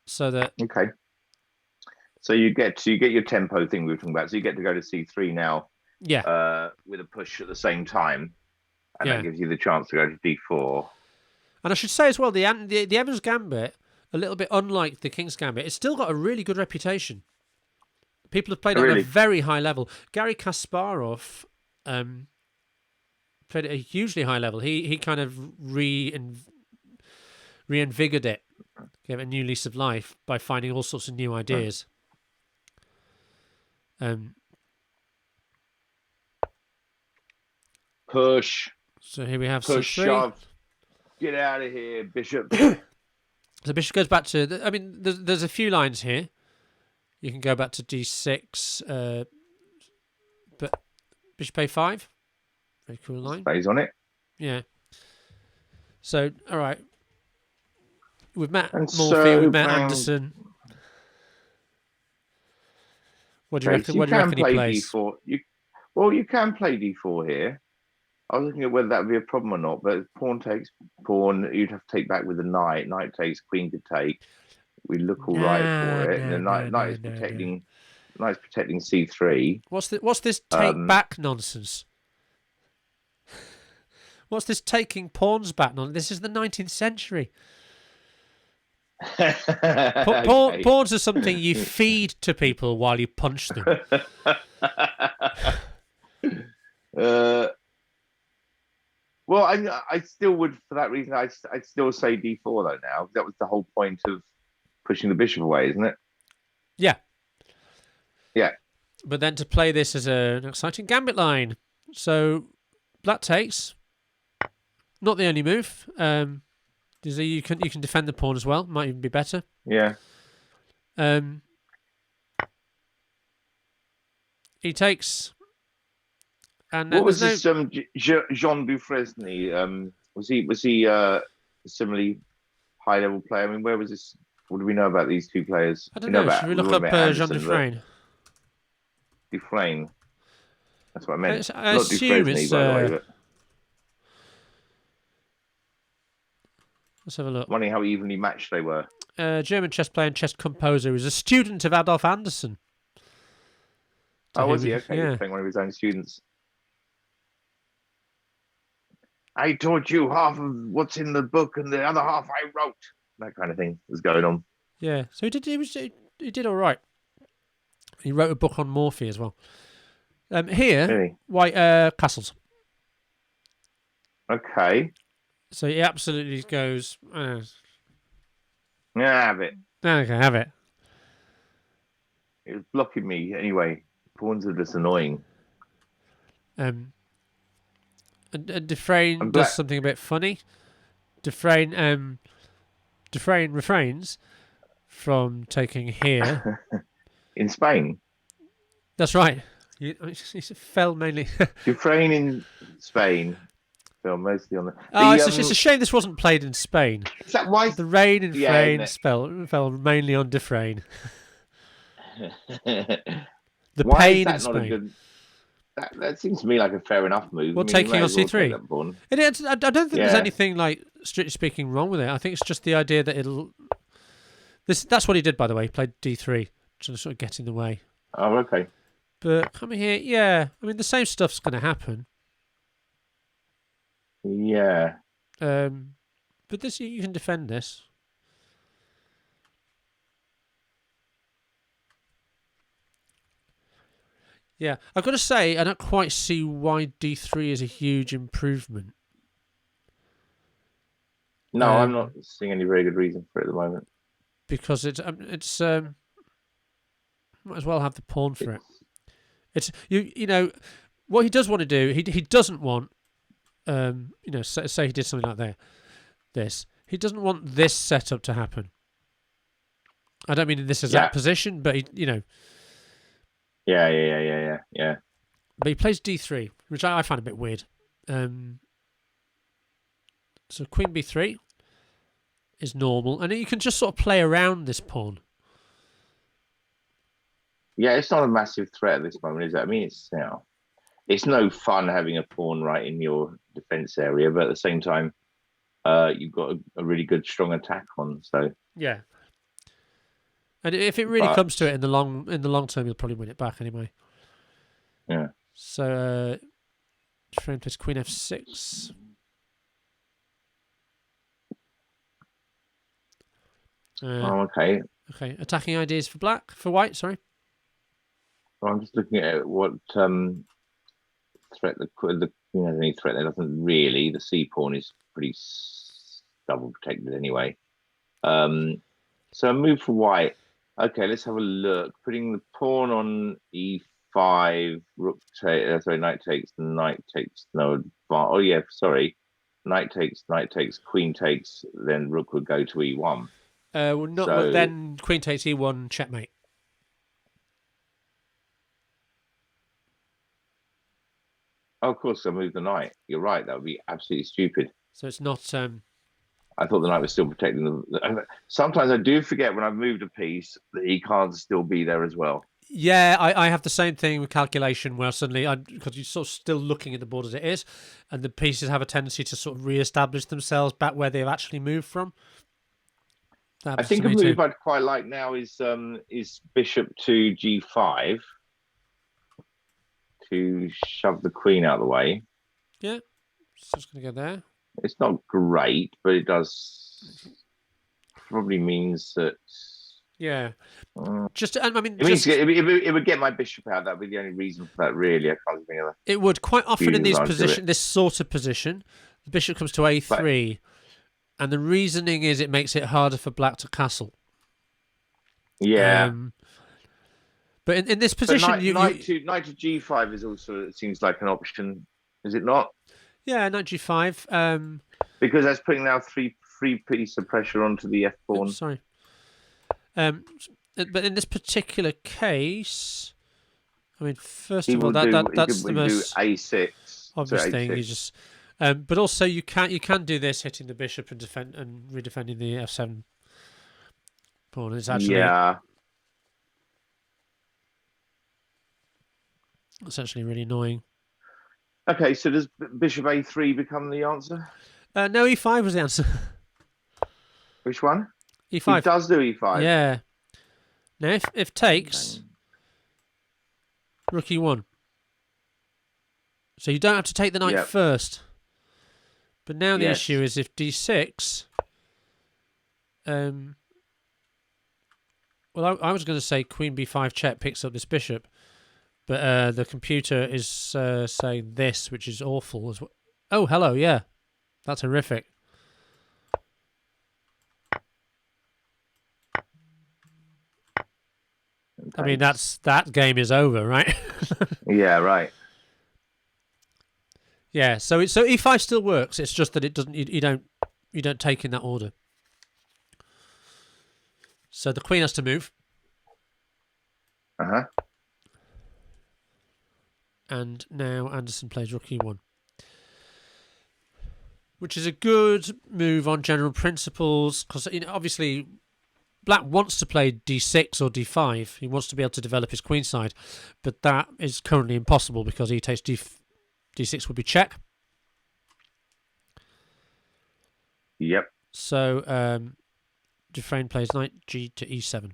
So that So you get your tempo thing we were talking about. So you get to go to C3 now. Yeah. With a push at the same time, and that gives you the chance to go to D4. And I should say as well, the Evans Gambit, a little bit unlike the King's Gambit, it's still got a really good reputation. People have played it at a very high level. Garry Kasparov played it at a hugely high level. He kind of reinvigorated it, gave it a new lease of life by finding all sorts of new ideas. Push. So here we have push, C3. shove. Get out of here, Bishop. So Bishop goes back to... there's a few lines here. You can go back to D6. But Bishop A5. Very cool line. Stays on it. Yeah. So, all right. We've met And Morphy, we've met Anderson. What do you reckon? What do you reckon he plays? D4. You can play D4 here. I was looking at whether that would be a problem or not, but pawn takes pawn, you'd have to take back with the knight. Knight takes, queen could take. We look all right for it. And the knight is protecting. Knight's protecting C3. What's this take back nonsense? What's this taking pawns back nonsense? This is the 19th century. Pawns are something you feed to people while you punch them. Well, I still would, for that reason, I'd still say D4 though now. That was the whole point of pushing the bishop away, isn't it? Yeah. Yeah. But then to play this as an exciting gambit line. So black takes. Not the only move. You can defend the pawn as well. Might even be better. Yeah. He takes. And what was this? Jean Dufresne. Was he a similarly high level player? I mean, where was this? What do we know about these two players? I don't know. Should we look up Jean Dufresne? Dufresne. That's what I meant. I assume it's. By the way, but... Let's have a look. Wondering how evenly matched they were. German chess player and chess composer. He was a student of Adolf Anderson. Oh, was he? Okay, yeah. He was playing one of his own students. I taught you half of what's in the book and the other half I wrote. That kind of thing was going on. Yeah, so he did all right. He wrote a book on Morphy as well. Here, really? White castles. Okay. So he absolutely goes. Yeah, have it. Okay, have it. It was blocking me anyway. Pawns are just annoying. And Dufresne does something a bit funny. Dufresne refrains from taking here. In Spain? That's right. He fell mainly. Dufresne in Spain fell mostly on the... It's a shame this wasn't played in Spain. Is that why? The rain in France fell mainly on Dufresne. The why pain is in Spain. Good... That seems to me like a fair enough move. Well, taking on C3. I don't think there's anything, like, strictly speaking, wrong with it. I think it's just the idea that that's what he did, by the way. He played D3 to sort of get in the way. Oh, okay. But coming here, yeah. I mean, the same stuff's going to happen. Yeah. But this, you can defend this. Yeah, I've got to say, I don't quite see why D3 is a huge improvement. No, I'm not seeing any very good reason for it at the moment. Because it's might as well have the pawn for it. It's you know what he does want to do. He doesn't want say he did something like this. He doesn't want this setup to happen. I don't mean in this exact position, but Yeah. But he plays d3, which I find a bit weird. So queen b3 is normal, and you can just sort of play around this pawn. Yeah, it's not a massive threat at this moment, is it? I mean, it's no fun having a pawn right in your defense area, but at the same time, you've got a really good, strong attack on. So yeah, and if it really comes to it in the long term, you'll probably win it back anyway. Yeah. So, frame plays queen f6. Okay. Okay, attacking ideas for white. Sorry. Well, I'm just looking at what threat the queen has any threat. There doesn't really. The c pawn is pretty double protected anyway. So a move for white. Okay, let's have a look. Putting the pawn on e5, knight takes, no. Oh yeah, sorry. Knight takes, queen takes, then rook would go to e1. Then queen takes e1, checkmate. Oh, of course, I moved the knight. You're right. That would be absolutely stupid. So it's not. I thought the knight was still protecting the. Sometimes I do forget when I've moved a piece that he can't still be there as well. Yeah, I have the same thing with calculation where suddenly, because you're sort of still looking at the board as it is, and the pieces have a tendency to sort of re-establish themselves back where they've actually moved from. I think a move I'd quite like now is bishop to g5 to shove the queen out of the way. Yeah, it's just going to go there. It's not great, but it does probably means that. Yeah, it would get my bishop out. That would be the only reason for that, really. I can't think of that. It would quite often in this sort of position, the bishop comes to a3, and the reasoning is it makes it harder for black to castle. Yeah. But in this position, knight to g5 is also, it seems like an option, is it not? Yeah, knight g5. Because that's putting now three piece of pressure onto the f pawn. Oops, sorry. But in this particular case, I mean, first of all, that's the most a6 obvious thing. You just, but also you can do this, hitting the bishop and redefending the f7 pawn. It's actually it's actually really annoying. Okay, so does bishop a3 become the answer? No, e5 was the answer. Which one? E5. He does do e5. Yeah. Now, if takes, rook e1. So you don't have to take the knight first. But now the issue is if d6. Well, I was going to say queen b5 check picks up this bishop, but the computer is saying this, which is awful as well. Oh, hello, yeah, that's horrific. I mean, that game is over, right? Yeah, right. Yeah, so e5 still works. It's just that it doesn't. You don't take in that order. So the queen has to move. And now Anderson plays rook e1, which is a good move on general principles because obviously black wants to play d6 or d5. He wants to be able to develop his queen side, but that is currently impossible because he takes d6 would be check. Yep. So Dufresne plays knight g to e7,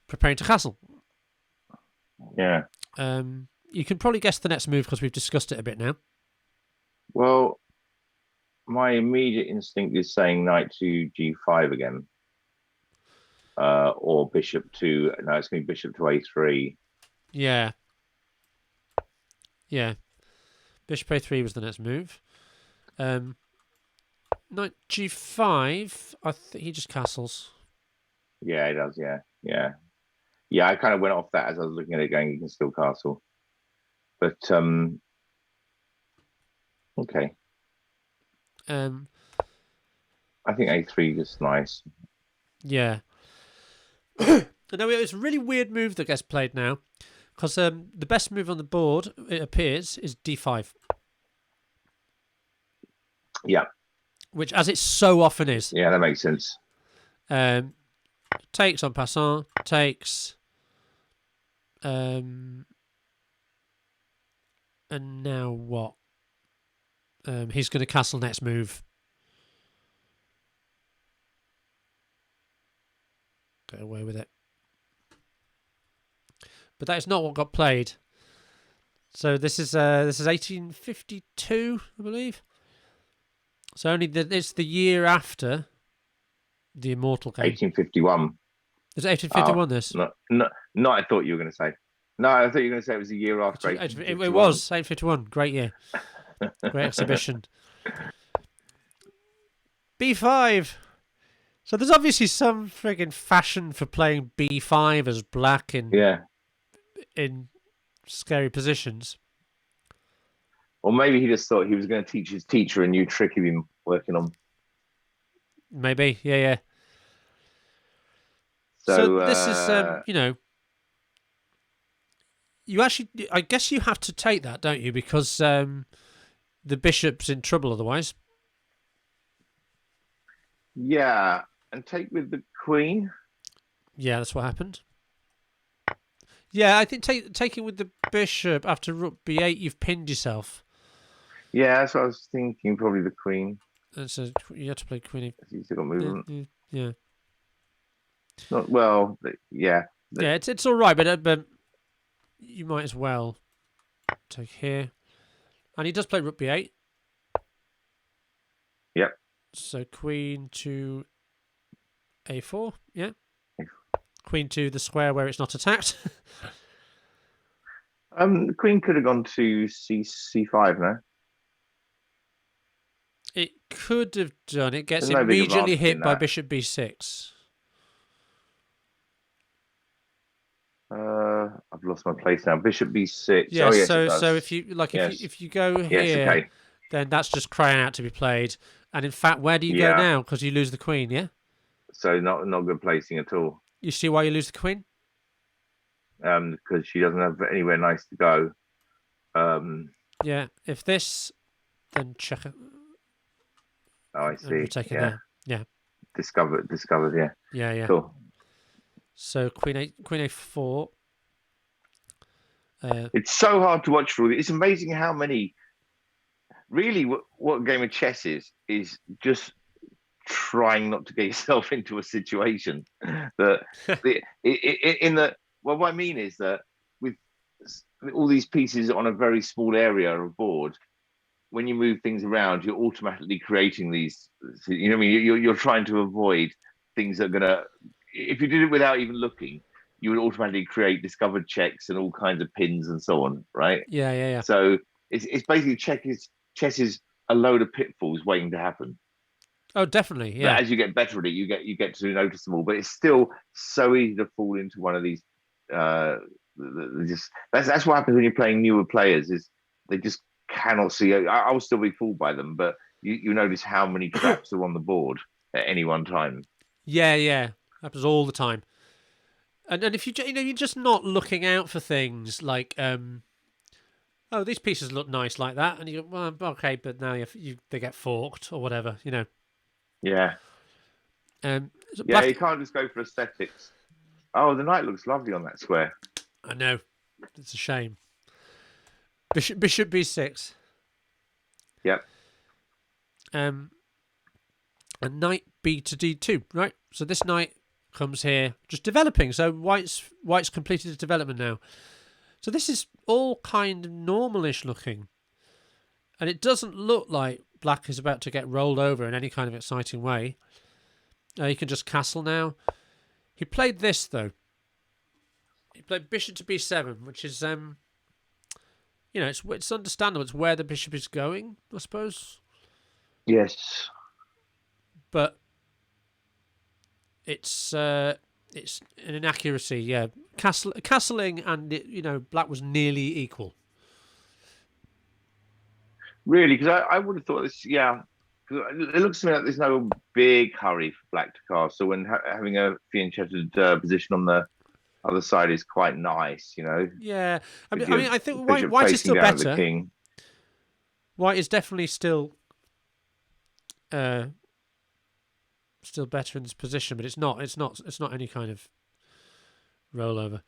preparing to castle. Yeah. You can probably guess the next move because we've discussed it a bit now. Well, my immediate instinct is saying knight to g5 again. Or bishop to... No, it's going to be bishop to a3. Yeah. Yeah. Bishop a3 was the next move. Knight g5, I think he just castles. Yeah, he does, yeah. Yeah, I kind of went off that as I was looking at it going, you can still castle. But Okay. I think A3 is nice. Yeah. No, it's a really weird move that gets played now, because the best move on the board, it appears, is D5. Yeah. Which, as it so often is. Yeah, that makes sense. Takes en passant, takes. And now what? He's going to castle next move. Get away with it. But that is not what got played. So this is 1852, I believe. So it's the year after the Immortal game. 1851. Is it 1851? This? No. I thought you were going to say. No, I thought you were going to say it was a year after. It was 1851. Great year. Great exhibition. B5. So there's obviously some frigging fashion for playing B5 as black in scary positions. Or maybe he just thought he was going to teach his teacher a new trick he'd been working on. Maybe, yeah. So this is, you actually, I guess you have to take that, don't you? Because the bishop's in trouble otherwise. Yeah, and take with the queen. Yeah, that's what happened. Yeah, I think taking with the bishop after rook b8, you've pinned yourself. Yeah, that's what I was thinking. Probably the queen. So you have to play queen. He's still got movement. Yeah. Not well. Yeah. Yeah, it's all right, but you might as well take here, and he does play rook b8. Yep. So queen to a4. Yeah. Queen to the square where it's not attacked. The queen could have gone to c5 now. It could have done. It gets immediately hit by bishop b6. I've lost my place now. Bishop b6. Yeah. Oh, yes, so if you if you go here, then that's just crying out to be played. And in fact, where do you go now? Because you lose the queen. Yeah. So not good placing at all. You see why you lose the queen? Because she doesn't have anywhere nice to go. Yeah. If this, then check it. Oh, I see. Take it there. Yeah. Discovered. Yeah. Yeah. Cool. So queen a4. It's so hard to watch through. It's amazing how many. Really, what a game of chess is just trying not to get yourself into a situation that what I mean is that with all these pieces on a very small area of board, when you move things around, you're automatically creating these. You know what I mean? You're trying to avoid things that are gonna. If you did it without even looking, you would automatically create discovered checks and all kinds of pins and so on, right? Yeah. So it's basically chess is a load of pitfalls waiting to happen. Oh, definitely. Yeah. But as you get better at it, you get to notice them all. But it's still so easy to fall into one of these. That's what happens when you're playing newer players. Is they just cannot see. I'll still be fooled by them, but you notice how many traps are on the board at any one time. Yeah. Happens all the time. And if you're just not looking out for things like oh, these pieces look nice like that, and you go, well, okay, but now they get forked or whatever, Yeah. You can't just go for aesthetics. Oh, the knight looks lovely on that square. I know. It's a shame. Bishop b6. Yep. And knight b to d2, right? So this knight comes here, just developing. So white's completed its development now. So this is all kind of normalish looking. And it doesn't look like black is about to get rolled over in any kind of exciting way. He can just castle now. He played this, though. He played bishop to b7, which is, it's understandable. It's where the bishop is going, I suppose. Yes. But it's an inaccuracy, yeah. Castling and, black was nearly equal. Really, because I would have thought this. Yeah, because it looks to me like there's no big hurry for Black to castle, and having a fianchetted position on the other side is quite nice. Yeah, I mean, I think Bishop White is still facing down at the better. king. White is definitely still better in this position, but it's not any kind of rollover.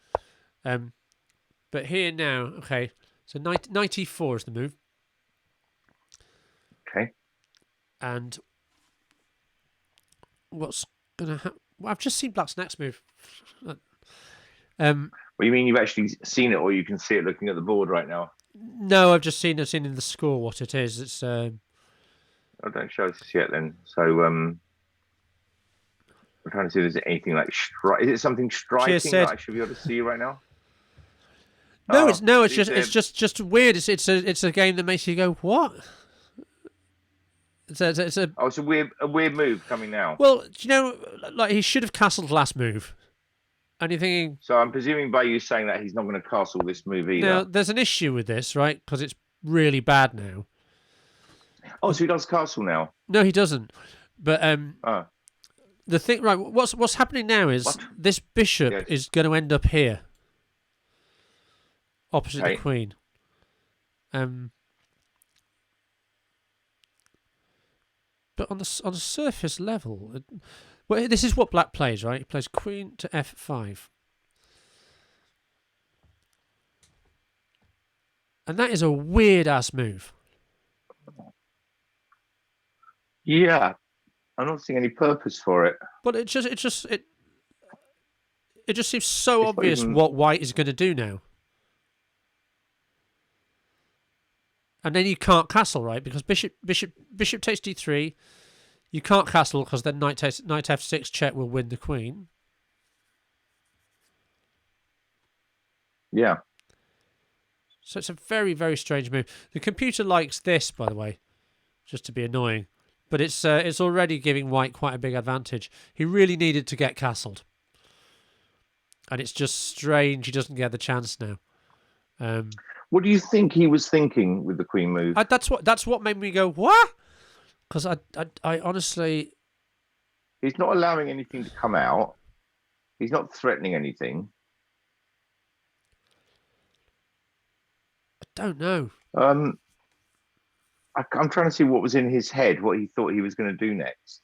But here now, okay, so 94 is the move. Okay. And what's gonna happen? Well, I've just seen Black's next move. What do you mean you've actually seen it, or you can see it looking at the board right now? No, I've seen in the score what it is. It's don't show us yet then. So I'm trying to see if there's anything like is it something striking that I should be able to see right now? No, it's just weird. It's a game that makes you go, what? It's a weird move coming now. Well, like he should have castled last move. And you're thinking... So I'm presuming by you saying that he's not going to castle this move either. Now, there's an issue with this, right? Because it's really bad now. Oh, so he does castle now? No, he doesn't. But the thing, right? What's happening now is this bishop is going to end up here, opposite the queen. But on the surface level, well, this is what Black plays, right? He plays queen to f5. And that is a weird-ass move. Yeah. I'm not seeing any purpose for it. But it just seems so obvious what White is going to do now. And then you can't castle, right? Because bishop takes d3. You can't castle because then knight f6 check will win the queen. Yeah. So it's a very, very strange move. The computer likes this, by the way, just to be annoying. But it's already giving White quite a big advantage. He really needed to get castled. And it's just strange he doesn't get the chance now. What do you think he was thinking with the queen move? That's what made me go, what? Because I honestly... He's not allowing anything to come out. He's not threatening anything. I don't know. I'm trying to see what was in his head, what he thought he was going to do next.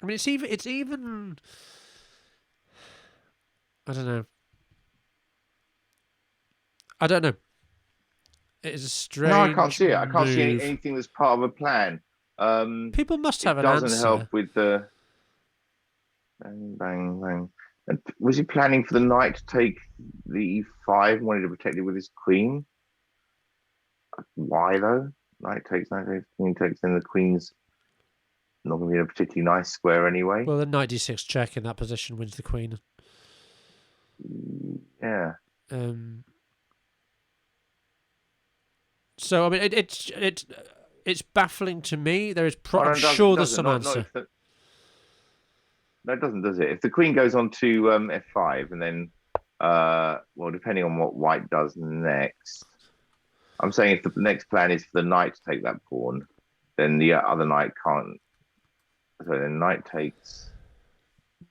I mean, it's even... I don't know. It is a strange. No, I can't see it. I can't move. see anything that's part of a plan. People must have an answer. It doesn't help with the bang, bang, bang. And was he planning for the knight to take the e5 and wanted to protect it with his queen? Why though? Knight takes, queen takes, then the queen's not going to be in a particularly nice square anyway. Well, the knight d6 check in that position wins the queen. Yeah. So I mean, it's baffling to me. There is, I'm sure there's some answer. No, it doesn't, does it? If the queen goes on to f5, and then, well, depending on what White does next, I'm saying if the next plan is for the knight to take that pawn, then the other knight can't. So then knight takes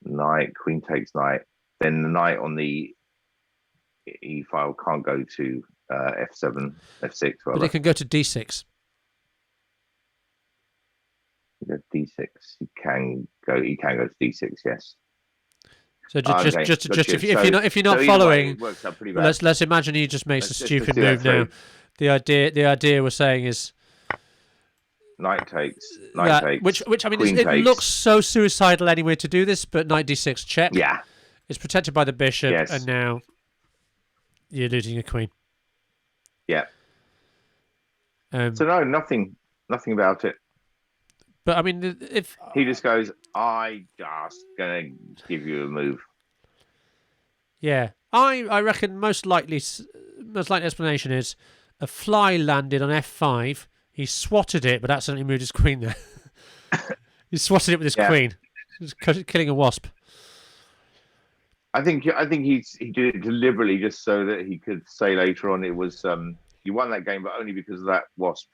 knight, queen takes knight. Then the knight on the e file can't go to f7, f6. Rather. But it can go to d6. D6. He can go to d6. Yes. So if you're not following, let's imagine he just makes a stupid move now. The idea we're saying is knight takes, which I mean it looks so suicidal anyway to do this, but knight d6 check. Yeah. It's protected by the bishop, and now you're losing a queen. Yeah. So no, nothing about it. But I mean, if he just goes, I just gonna give you a move. Yeah, I reckon most likely explanation is a fly landed on f5. He swatted it, but accidentally moved his queen there. He swatted it with his queen, killing a wasp. I think he did it deliberately just so that he could say later on it was You won that game, but only because of that wasp.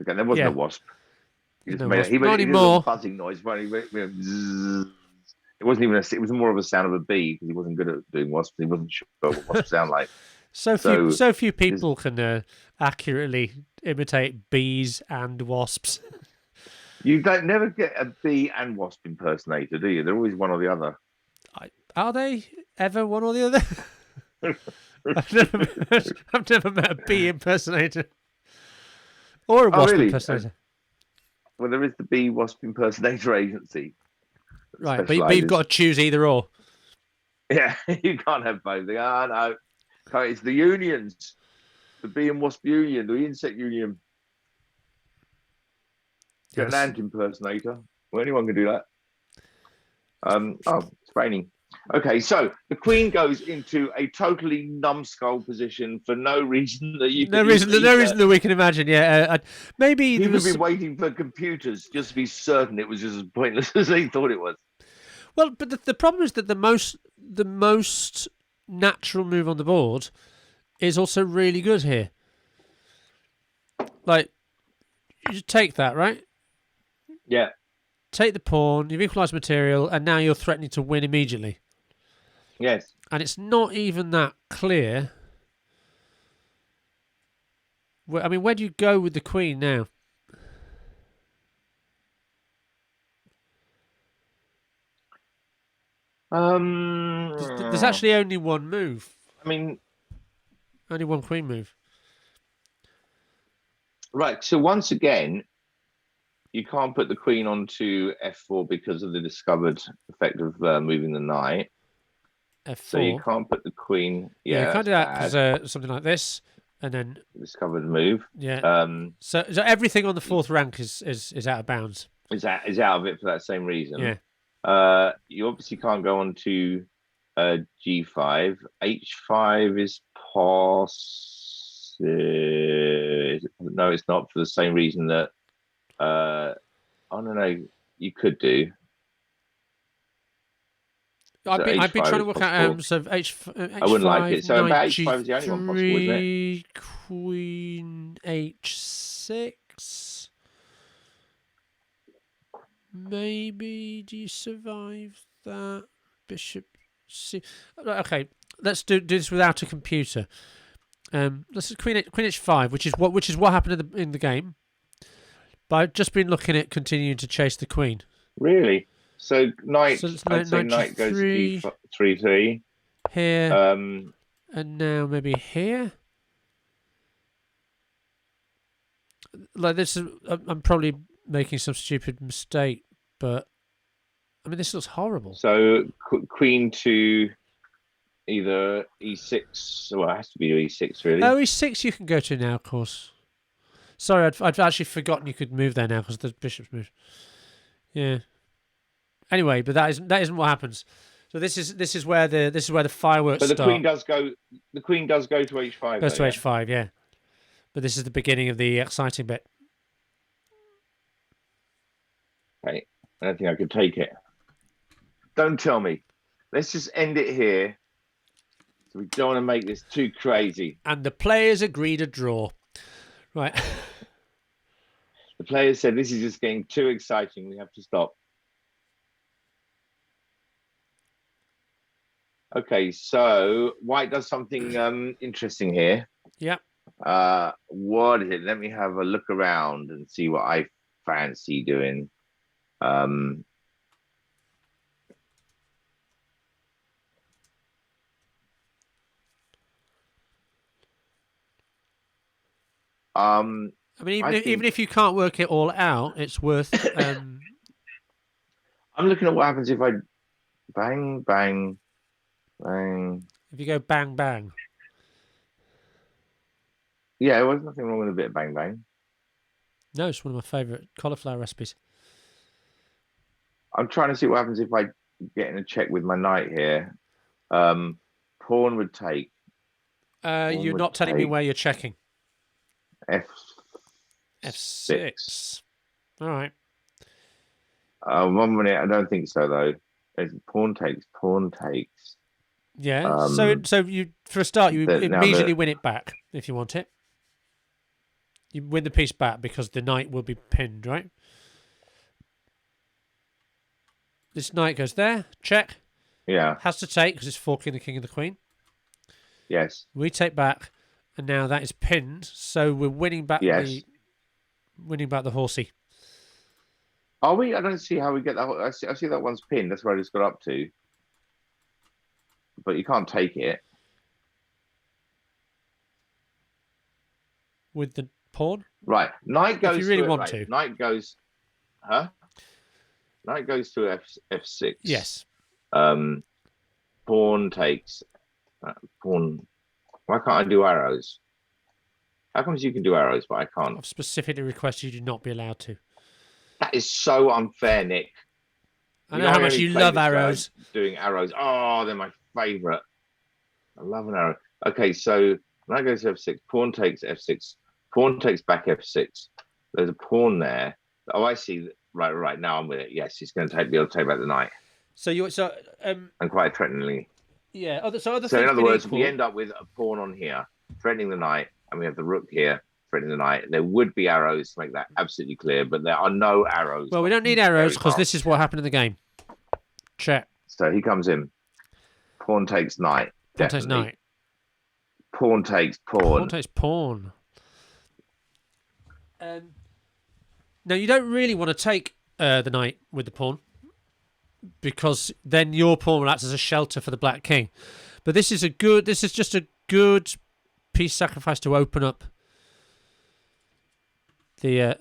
Okay, there wasn't a wasp. He just made he made a buzzing noise. It wasn't even it was more of a sound of a bee because he wasn't good at doing wasps. He wasn't sure what wasps sound like. So few people can accurately imitate bees and wasps. You never get a bee and wasp impersonator, do you? They're always one or the other. Are they ever one or the other? I've never met a bee impersonator or a wasp impersonator. Well, there is the bee wasp impersonator agency. Right, but you've got to choose either or. Yeah, you can't have both. No, it's the unions, the bee and wasp union, the insect union. Get an ant impersonator. Well, anyone can do that. It's raining. Okay, so the queen goes into a totally numbskull position for no reason that you no reason that we can imagine. Yeah, maybe people have been waiting for computers just to be certain it was just as pointless as they thought it was. Well, but the problem is that the most natural move on the board is also really good here. Like, you just take that, right? Yeah. Take the pawn, you've equalised material, and now you're threatening to win immediately. Yes. And it's not even that clear. I mean, where do you go with the queen now? There's actually only one move. I mean, only one queen move. Right. So once again, you can't put the queen onto f4 because of the discovered effect of moving the knight. F4. So you can't put the queen. Yeah, you can't do that because something like this, and then discovered move. Yeah. So everything on the fourth rank is out of bounds. Is out of it for that same reason. Yeah. You obviously can't go on to g5. h5 is no, it's not, for the same reason that I don't know. You could do. I've been trying to work out so H5. I wouldn't like it. So H5 is the only one possible, isn't it? Queen H6. Maybe do you survive that? Bishop C. Okay, let's do this without a computer. This is Queen H5, which is what happened in the game. But I've just been looking at continuing to chase the queen. Really? So knight. So I'd say knight goes to d3 here, and now maybe here. Like this is, I'm probably making some stupid mistake, but I mean this looks horrible. So queen to either e6. Well, it has to be e6 really. Oh, e6 you can go to now, of course. Sorry, I'd actually forgotten you could move there now because the bishop's moved. Yeah. Anyway, but that isn't what happens. So this is where the fireworks start. But the queen does go. The queen does go to h5. Goes to h5, yeah. But this is the beginning of the exciting bit. Okay, I don't think I could take it. Don't tell me. Let's just end it here. So we don't want to make this too crazy. And the players agreed a draw. Right. The players said this is just getting too exciting. We have to stop. Okay, so white does something interesting here. Yeah. What is it? Let me have a look around and see what I fancy doing. I mean, even if you can't work it all out, it's worth. I'm looking at what happens if I bang, bang, bang. If you go bang, bang. Yeah, there was nothing wrong with a bit of bang, bang. No, it's one of my favourite cauliflower recipes. I'm trying to see what happens if I get in a check with my knight here. Pawn would take. You're not telling me where you're checking. F6. All right. 1 minute. I don't think so though. There's pawn takes. Yeah. So you for a start, you immediately win it back if you want it. You win the piece back because the knight will be pinned, right? This knight goes there. Check. Yeah. Has to take because it's forking the king and the queen. Yes. We take back, and now that is pinned. So we're winning back the horsey. Are we? I don't see how we get that. I see that one's pinned. That's where I just got up to. But you can't take it. With the pawn? Right. Knight goes. If you really want to. Knight goes. Huh? Knight goes to f6. Yes. Pawn takes. Pawn. Why can't I do arrows? How come you can do arrows, but I can't? I've specifically requested you not be allowed to. That is so unfair, Nick. I know how much you love arrows. Doing arrows. Oh, they're my favourite. I love an arrow. Okay, so knight goes to f6. Pawn takes f6. Pawn takes back f6. There's a pawn there. Oh, I see. Right. Now I'm with it. Yes, he's going to be able to take back the knight. And quite threateningly. Yeah. So in other words, we end up with a pawn on here, threatening the knight, and we have the rook here, threatening the knight. There would be arrows to make that absolutely clear, but there are no arrows. Well, we don't need arrows because this is what happened in the game. Check. So he comes in. Pawn takes knight. Pawn takes knight. Pawn takes pawn. Pawn takes pawn. Now, you don't really want to take the knight with the pawn because then your pawn will act as a shelter for the black king. But this is just a good piece sacrifice to open up the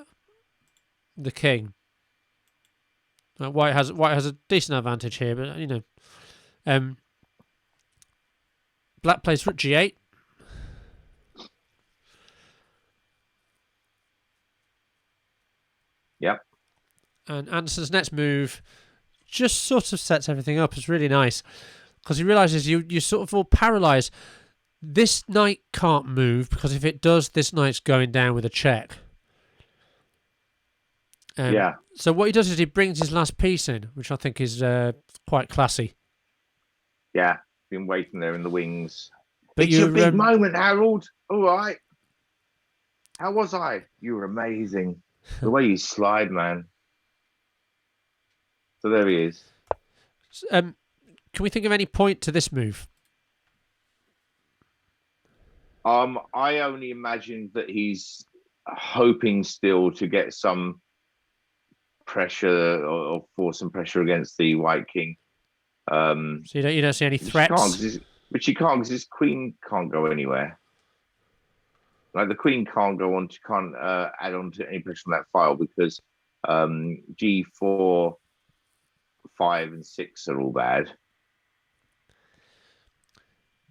king. White has a decent advantage here, but you know, black plays rook g8. Yep. And Anderson's next move just sort of sets everything up. It's really nice because he realizes you sort of all paralyzed. This knight can't move because if it does, this knight's going down with a check. Yeah. So what he does is he brings his last piece in, which I think is quite classy. Yeah, been waiting there in the wings. But it's your big moment, Harold. All right. How was I? You were amazing. The way you slide, man. So there he is. Can we think of any point to this move? I only imagine that he's hoping still to get some pressure or force some pressure against the white king. So you don't see any threats? Which you can't because his queen can't go anywhere. Like the queen can't add on to any pressure on that file because G4, 5, and 6 are all bad.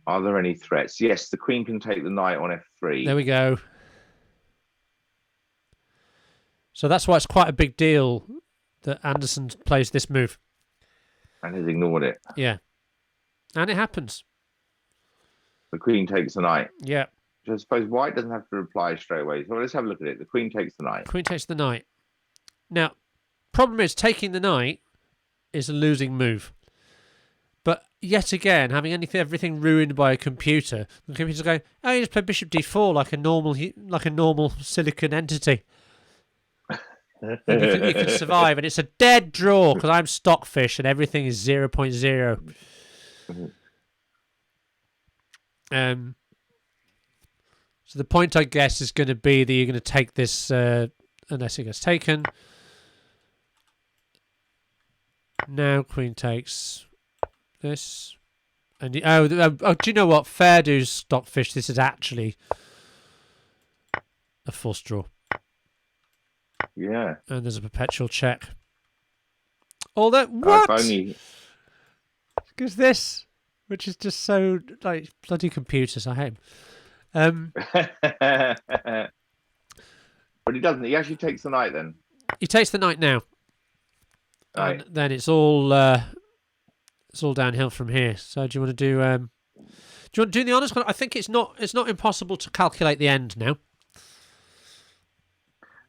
Are there any threats? Yes, the queen can take the knight on f3. There we go. So that's why it's quite a big deal that Anderson plays this move. And has ignored it. Yeah. And it happens. The queen takes the knight. Yeah. I suppose white doesn't have to reply straight away. So let's have a look at it. The queen takes the knight. Queen takes the knight. Now, problem is taking the knight is a losing move. But yet again, having everything ruined by a computer, the computer's going, oh, you just play bishop d4 like a normal silicon entity. And you can survive, and it's a dead draw because I'm stockfish and everything is 0.0. So the point, I guess, is going to be that you're going to take this unless it gets taken. Now queen takes this. And do you know what? Fair dues, stockfish. This is actually a forced draw. Yeah. And there's a perpetual check. Although, what? Because this, which is just so, like, bloody computers, I hate them. But he doesn't. He actually takes the knight then. He takes the knight now. Right. And then it's all downhill from here. So do you want to do you want to do the honors? I think it's not impossible to calculate the end now.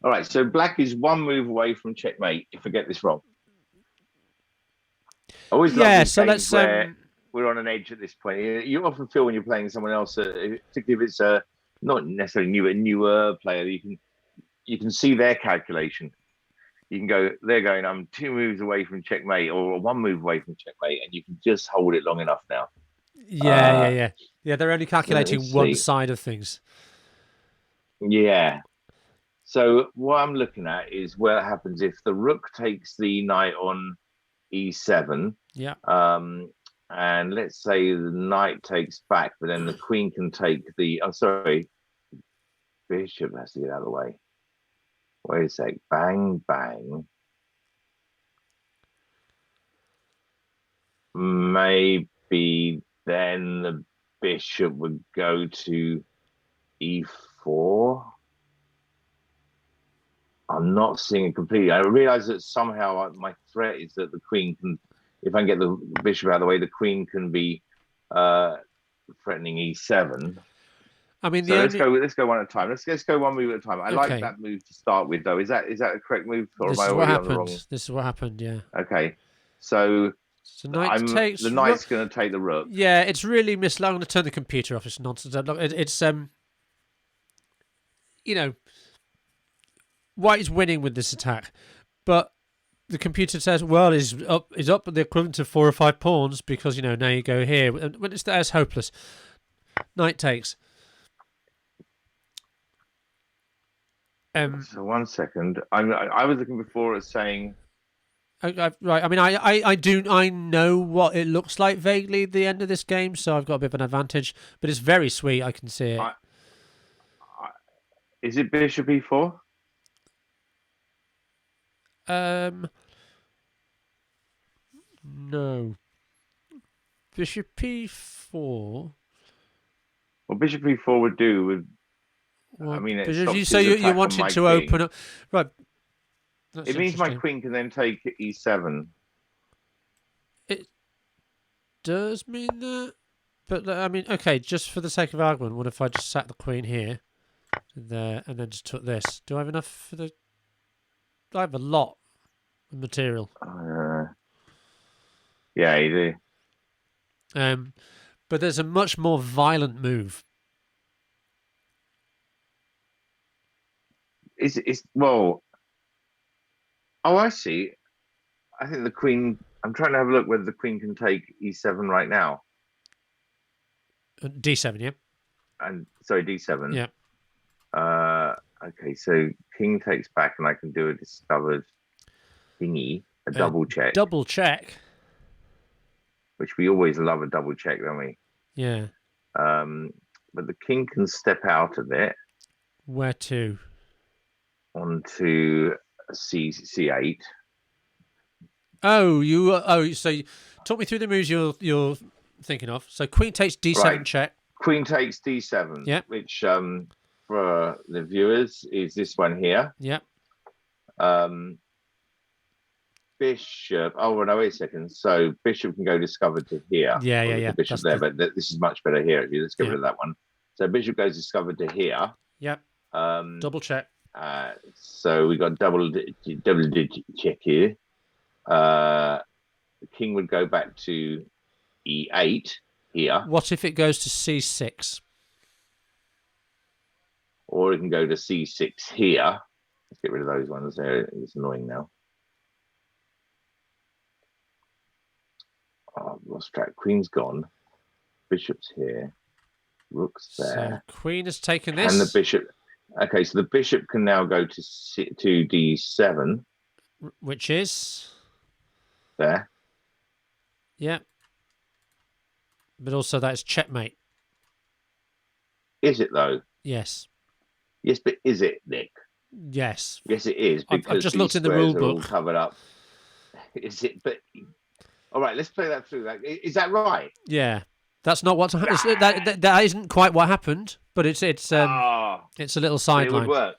All right, so black is one move away from checkmate if I get this wrong. Always yeah, so let's where we're on an edge at this point. You often feel when you're playing someone else, particularly if it's not necessarily a newer player, you can see their calculation. You can go, they're going, I'm 2 moves away from checkmate or 1 move away from checkmate, and you can just hold it long enough now. Yeah. They're only calculating one side of things. Yeah. So what I'm looking at is what happens if the rook takes the knight on e7. Yeah. And let's say the knight takes back, but then the queen can take the. I'm sorry, bishop has to get out of the way. Wait a sec. Bang, bang. Maybe then the bishop would go to e4. I'm not seeing it completely. I realize that somehow my threat is that the queen can, if I can get the bishop out of the way, the queen can be threatening e7. I mean, so let's go one at a time. Let's go 1 move at a time. I like that move to start with, though. Is that a correct move, or am I already on the wrong? This is what happened. Yeah. Okay, so the knight's going to take the rook. Yeah, it's really I'm going to turn the computer off. It's nonsense. It's White is winning with this attack, but the computer says, well, is up the equivalent of 4 or 5 pawns because now you go here. When that's hopeless. Knight takes. So 1 second. I was looking before as saying. Right. I mean, I know what it looks like vaguely at the end of this game, so I've got a bit of an advantage. But it's very sweet. I can see it. Is it bishop e4? No. Bishop e4. What bishop e4 would do I mean, so you're wanting to open up, right? It means my queen can then take e7. It does mean that, but I mean, okay, just for the sake of argument, what if I just sat the queen here, there, and then just took this? Do I have enough for the? I have a lot of material. Yeah, you do. But there's a much more violent move. Well. Oh, I see. I think the queen. I'm trying to have a look whether the queen can take e7 right now. D7, yeah. And sorry, d7. Yeah. Okay, so king takes back, and I can do a discovered thingy, a double check. Double check. Which we always love a double check, don't we? Yeah. But the king can step out of it. Where to? Onto c8. So you talk me through the moves you're thinking of. So queen takes d7 check. Queen takes d7. Yeah. Which for the viewers is this one here. Yeah. Bishop. Oh, no, wait a second. So bishop can go discovered to here. Yeah. Bishop there, but this is much better here. Let's get rid of that one. So bishop goes discovered to here. Yep. Double check. So we got double check here. The king would go back to e8 here. What if it goes to c6? Or it can go to c6 here. Let's get rid of those ones there. It's annoying now. Oh, I've lost track. Queen's gone. Bishop's here. Rook's there. So queen has taken this. And the bishop. Okay, so the bishop can now go to d7. Which is? There. Yeah. But also that's checkmate. Is it, though? Yes. Yes, but is it, Nick? Yes. Yes, it is. I've just looked in the rule book. All covered up. Is it? But all right, let's play that through. Is that right? Yeah, that's not what's happened. That isn't quite what happened, but it's a little sideline. It would work.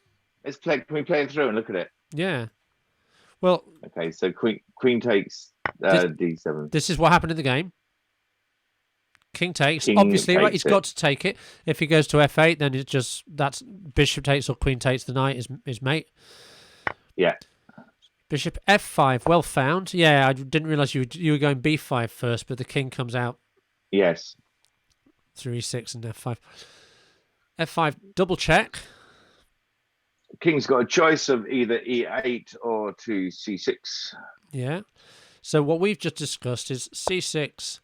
Can we play it through and look at it? Yeah. Well. Okay, so queen takes d7. This is what happened in the game. King takes. Obviously, right? He's got to take it. If he goes to f8, then that's bishop takes or queen takes the knight is mate. Yeah. Bishop f5, well found. Yeah, I didn't realise you were going b5 first, but the king comes out Yes. Through e6 and f5. f5, double check. King's got a choice of either e8 or to c6. Yeah. So what we've just discussed is c6,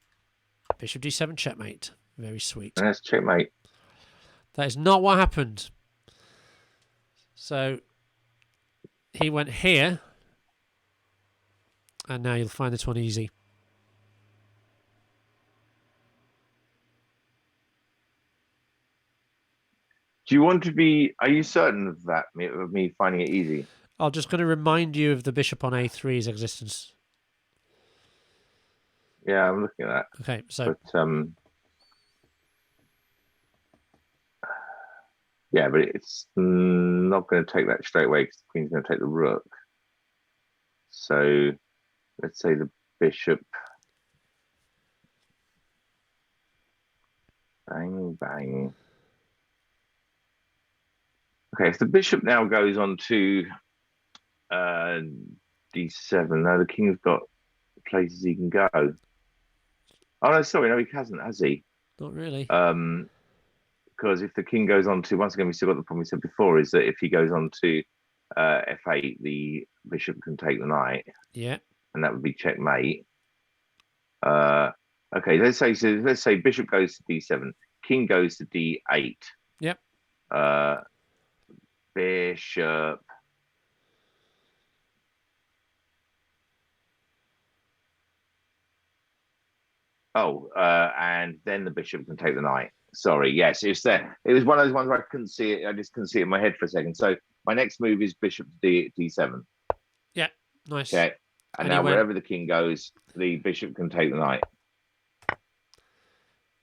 bishop d7, checkmate. Very sweet. And that's checkmate. That is not what happened. So he went here, and now you'll find this one easy. Do you want to be... Are you certain of that, of me finding it easy? I'm just going to remind you of the bishop on a3's existence. Yeah, I'm looking at that. Okay, so... But, yeah, but it's not going to take that straight away because the queen's going to take the rook. So let's say the bishop. Bang, bang. Okay, if the bishop now goes on to d7, now the king's got places he can go. Oh, no, sorry, no, he hasn't, has he? Not really. Because if the king goes on to, once again, we still got the problem we said before, is that if he goes on to f8, the bishop can take the knight. Yeah. And that would be checkmate. Okay, let's say bishop goes to d7, king goes to d8. Yep. Bishop. Oh, and then the bishop can take the knight. Sorry, yes, it's there. It was one of those ones where I couldn't see it. I just couldn't see it in my head for a second. So my next move is bishop to d7. Yeah, nice. Okay, and now wherever the king goes, the bishop can take the knight.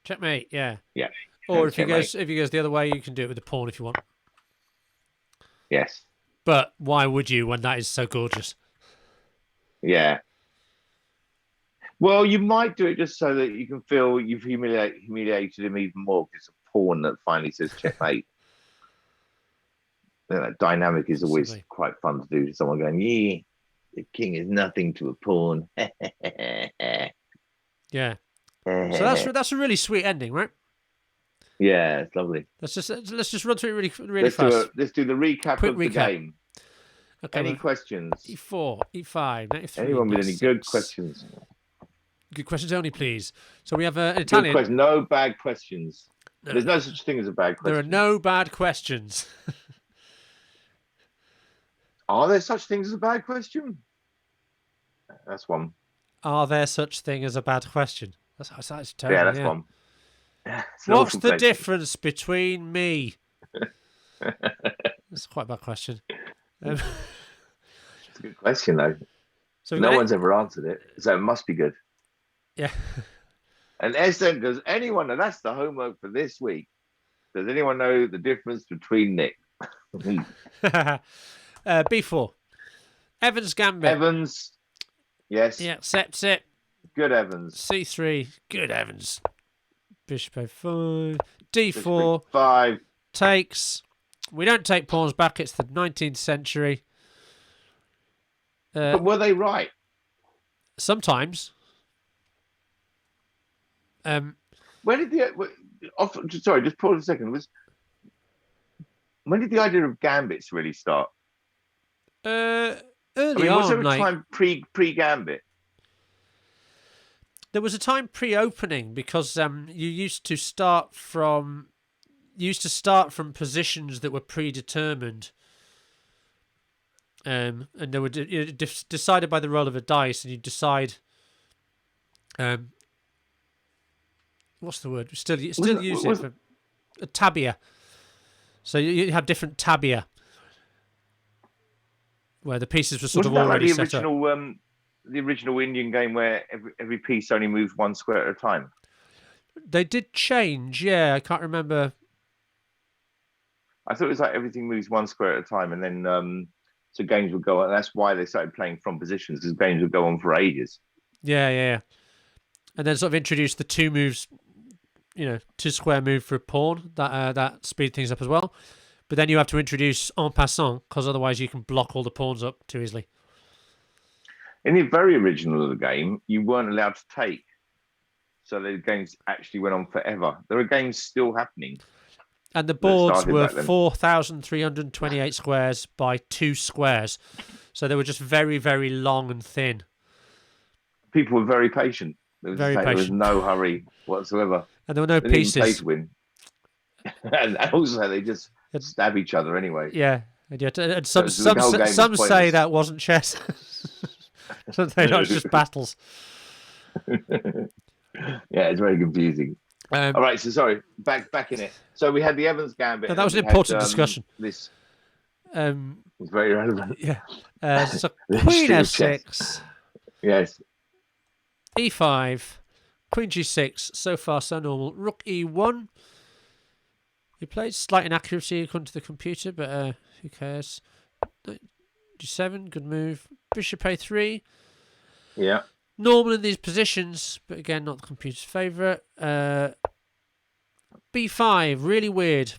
Checkmate. Yeah. Yeah. Or if he goes the other way, you can do it with the pawn if you want. Yes. But why would you when that is so gorgeous? Yeah. Well, you might do it just so that you can feel you've humiliated him even more because it's a pawn that finally says checkmate. That dynamic is always quite fun to do to someone going, yeah, the king is nothing to a pawn. Yeah. So that's a really sweet ending, right? Yeah, it's lovely. Let's just run through it really fast. Let's do the recap of the game. Okay, any questions? E4, E5, knight F3. Anyone with any good questions? Good questions only, please. So we have an Italian. No bad questions. No. There's no such thing as a bad question. There are no bad questions. Are there such things as a bad question? That's one. Are there such thing as a bad question? That's terrible. Yeah, that's one. What's the difference between me? That's quite a bad question. It's a good question, though. So no one's ever answered it, so it must be good. Yeah. And Essen, does anyone know? That's the homework for this week. Does anyone know the difference between Nick? B4. Evans Gambit. Evans. Yes. Yeah, accepts it. Good Evans. C3. Good Evans. Bishop A5. D4. 5. Takes. We don't take pawns back. It's the 19th century. But were they right? Sometimes. Where did sorry, just pause a second. When did the idea of gambits really start? Early was there on, a time pre-gambit? There was a time pre-opening because you used to start from positions that were predetermined, and they were decided by the roll of a dice, and you decide. What's the word? Still use it for a tabia. So you have different tabia where the pieces were sort of already set up. The original Indian game where every piece only moves one square at a time. They did change, yeah. I can't remember. I thought it was like everything moves one square at a time, and then so games would go on. That's why they started playing from positions, because games would go on for ages. Yeah. And then sort of introduced the two moves, 2 square move for a pawn. That speed things up as well. But then you have to introduce en passant, because otherwise you can block all the pawns up too easily. In the very original of the game, you weren't allowed to take. So the games actually went on forever. There are games still happening. And the boards were 4,328 squares by 2 squares. So they were just very, very long and thin. People were very patient. There was no hurry whatsoever. And there were no pieces. They didn't play to win. and also, they just stab each other anyway. Yeah. And some say that wasn't chess. Some say that was just battles. Yeah, it's very confusing. All right, so sorry, back in it. So we had the Evans Gambit. No, that was an important discussion. This was very relevant. Yeah. So Queen F6. Yes. E5. Queen G6. So far, so normal. Rook E1. He played slight inaccuracy according to the computer, but who cares? G7, good move. Bishop A3. Yeah. Normal in these positions, but again, not the computer's favourite. B5, really weird.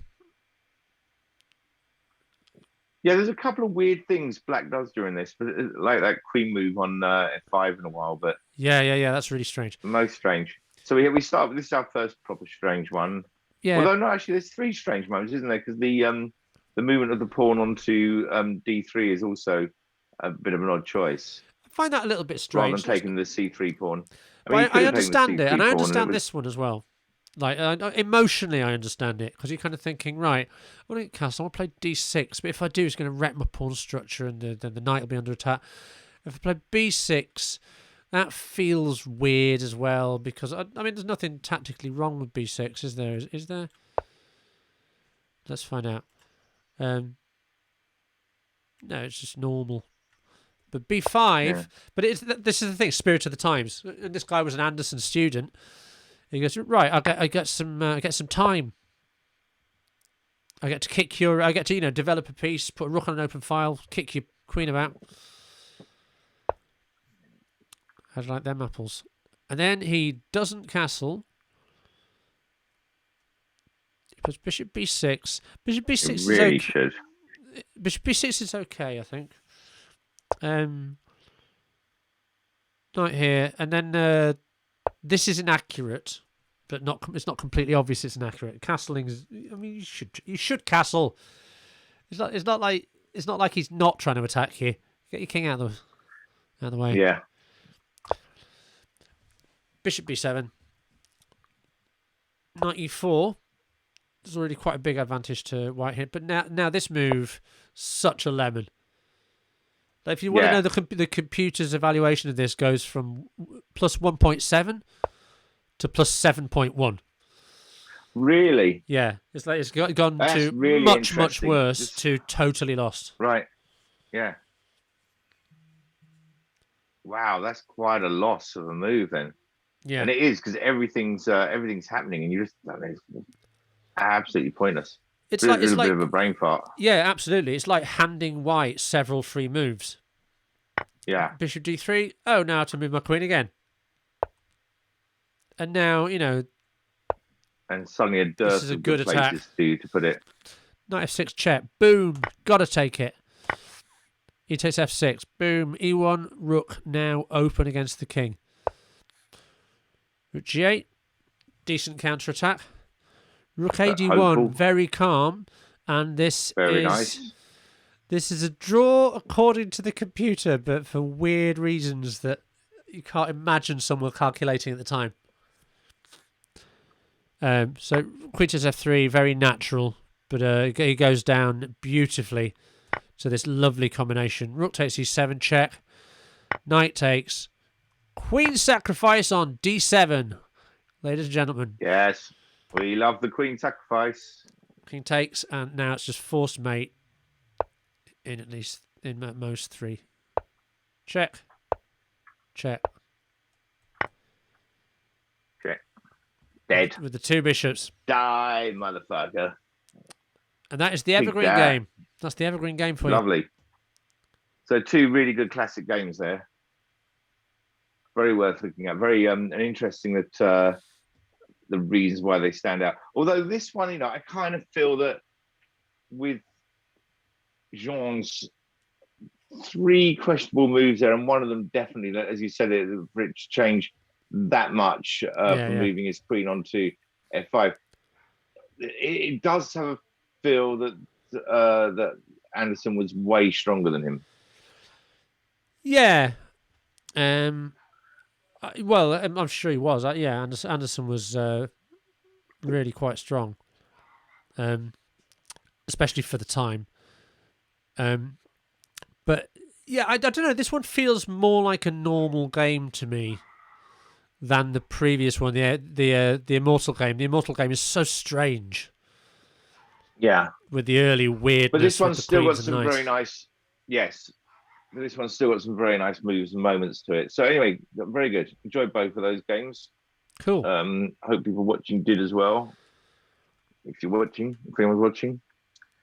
Yeah, there's a couple of weird things Black does during this, but like that queen move on F5 in a while. But yeah, that's really strange. Most strange. So we start with this is our first proper strange one. Yeah. Although no, actually, there's 3 strange moments, isn't there? Because the movement of the pawn onto D3 is also a bit of an odd choice. I find that a little bit strange. Rather than taking the C3 pawn. I understand it, and I understand this one as well. Like emotionally, I understand it because you're kind of thinking, right, I want to castle, I want to play D6, but if I do, it's going to wreck my pawn structure, and then the knight will be under attack. If I play B6, that feels weird as well because I mean, there's nothing tactically wrong with B6, is there? Is there? Let's find out. No, it's just normal. But B5, but this is the thing, spirit of the times. And this guy was an Anderson student. He goes, right, I get some time. I get to develop a piece, put a rook on an open file, kick your queen about. How do you like them apples? And then he doesn't castle. He puts bishop B6. Bishop B6 is okay. Really should. Bishop B6 is okay, I think. Knight here, and then this is inaccurate, but it's not completely obvious it's inaccurate. Castling is, I mean, you should castle. It's not like he's not trying to attack you. Get your king out of the way. Yeah. Bishop B7. Knight E4. There's already quite a big advantage to white here, but now this move, such a lemon. Like if you want to know the computer's evaluation of this goes from plus 1.7 to plus 7.1. Really? Yeah, it's like it's gone That's to really much worse to totally lost. Right. Yeah. Wow, that's quite a loss of a move then. Yeah, and it is because everything's happening, and you just it's absolutely pointless. It's like a bit of a brain fart. Yeah, absolutely. It's like handing white several free moves. Yeah. Bishop D3. Oh, now to move my queen again. And now, and suddenly a dearth this is a good attack to put it. Knight F6 check. Boom. Gotta take it. He takes F6. Boom. E1. Rook now open against the king. Rook G8. Decent counter attack. Rook AD1, very calm, and this very nice. This is a draw according to the computer, but for weird reasons that you can't imagine someone calculating at the time. So Queen takes F3, very natural, but he goes down beautifully to this lovely combination. Rook takes E7 check, Knight takes, Queen sacrifice on D7, ladies and gentlemen. Yes. We love the queen sacrifice. King takes, and now it's just forced mate in at most 3. Check. Check. Check. Dead. With the 2 bishops. Die, motherfucker. And that is the Evergreen Game. That's the Evergreen Game for you. Lovely. So 2 really good classic games there. Very worth looking at. Very and interesting that the reasons why they stand out. Although this one, I kind of feel that with Jean's 3 questionable moves there, and one of them definitely, as you said, for it to change that much from moving his queen onto f5. It does have a feel that that Anderson was way stronger than him. Yeah. Well, I'm sure he was. Yeah, Anderson was really quite strong, especially for the time. But yeah, I don't know. This one feels more like a normal game to me than the previous one. The Immortal game. The Immortal game is so strange. Yeah, with the early weirdness. But this one's still got some very nice. Yes, this one's still got some very nice moves and moments to it. So anyway, very good. Enjoyed both of those games. Cool. Hope people watching did as well. If you're watching, if anyone's watching.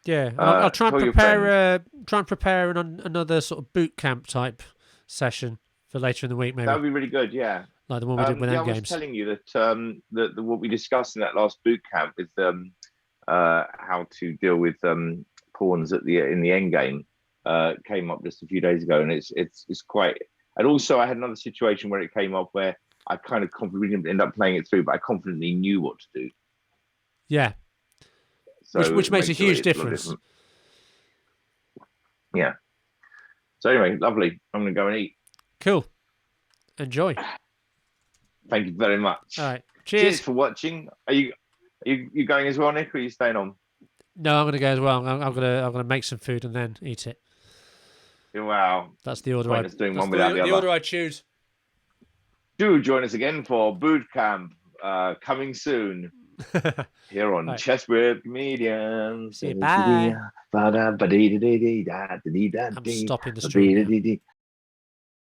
Yeah, I'll try and prepare another sort of boot camp type session for later in the week. Maybe that would be really good. Yeah, like the one we did with Endgames. I was telling you that that what we discussed in that last boot camp with how to deal with pawns in the end game came up just a few days ago, and it's quite. And also, I had another situation where it came up where I kind of confidently didn't end up playing it through, but I confidently knew what to do. Yeah. So which makes a huge difference. Yeah. So anyway, lovely. I'm going to go and eat. Cool. Enjoy. Thank you very much. All right. Cheers for watching. Are you going as well, Nick, or are you staying on? No, I'm going to go as well. I'm going to make some food and then eat it. Wow. That's the order. The order I choose. Do join us again for boot camp coming soon. Here on Chess with Comedians. Bye. I'm stopping the stream.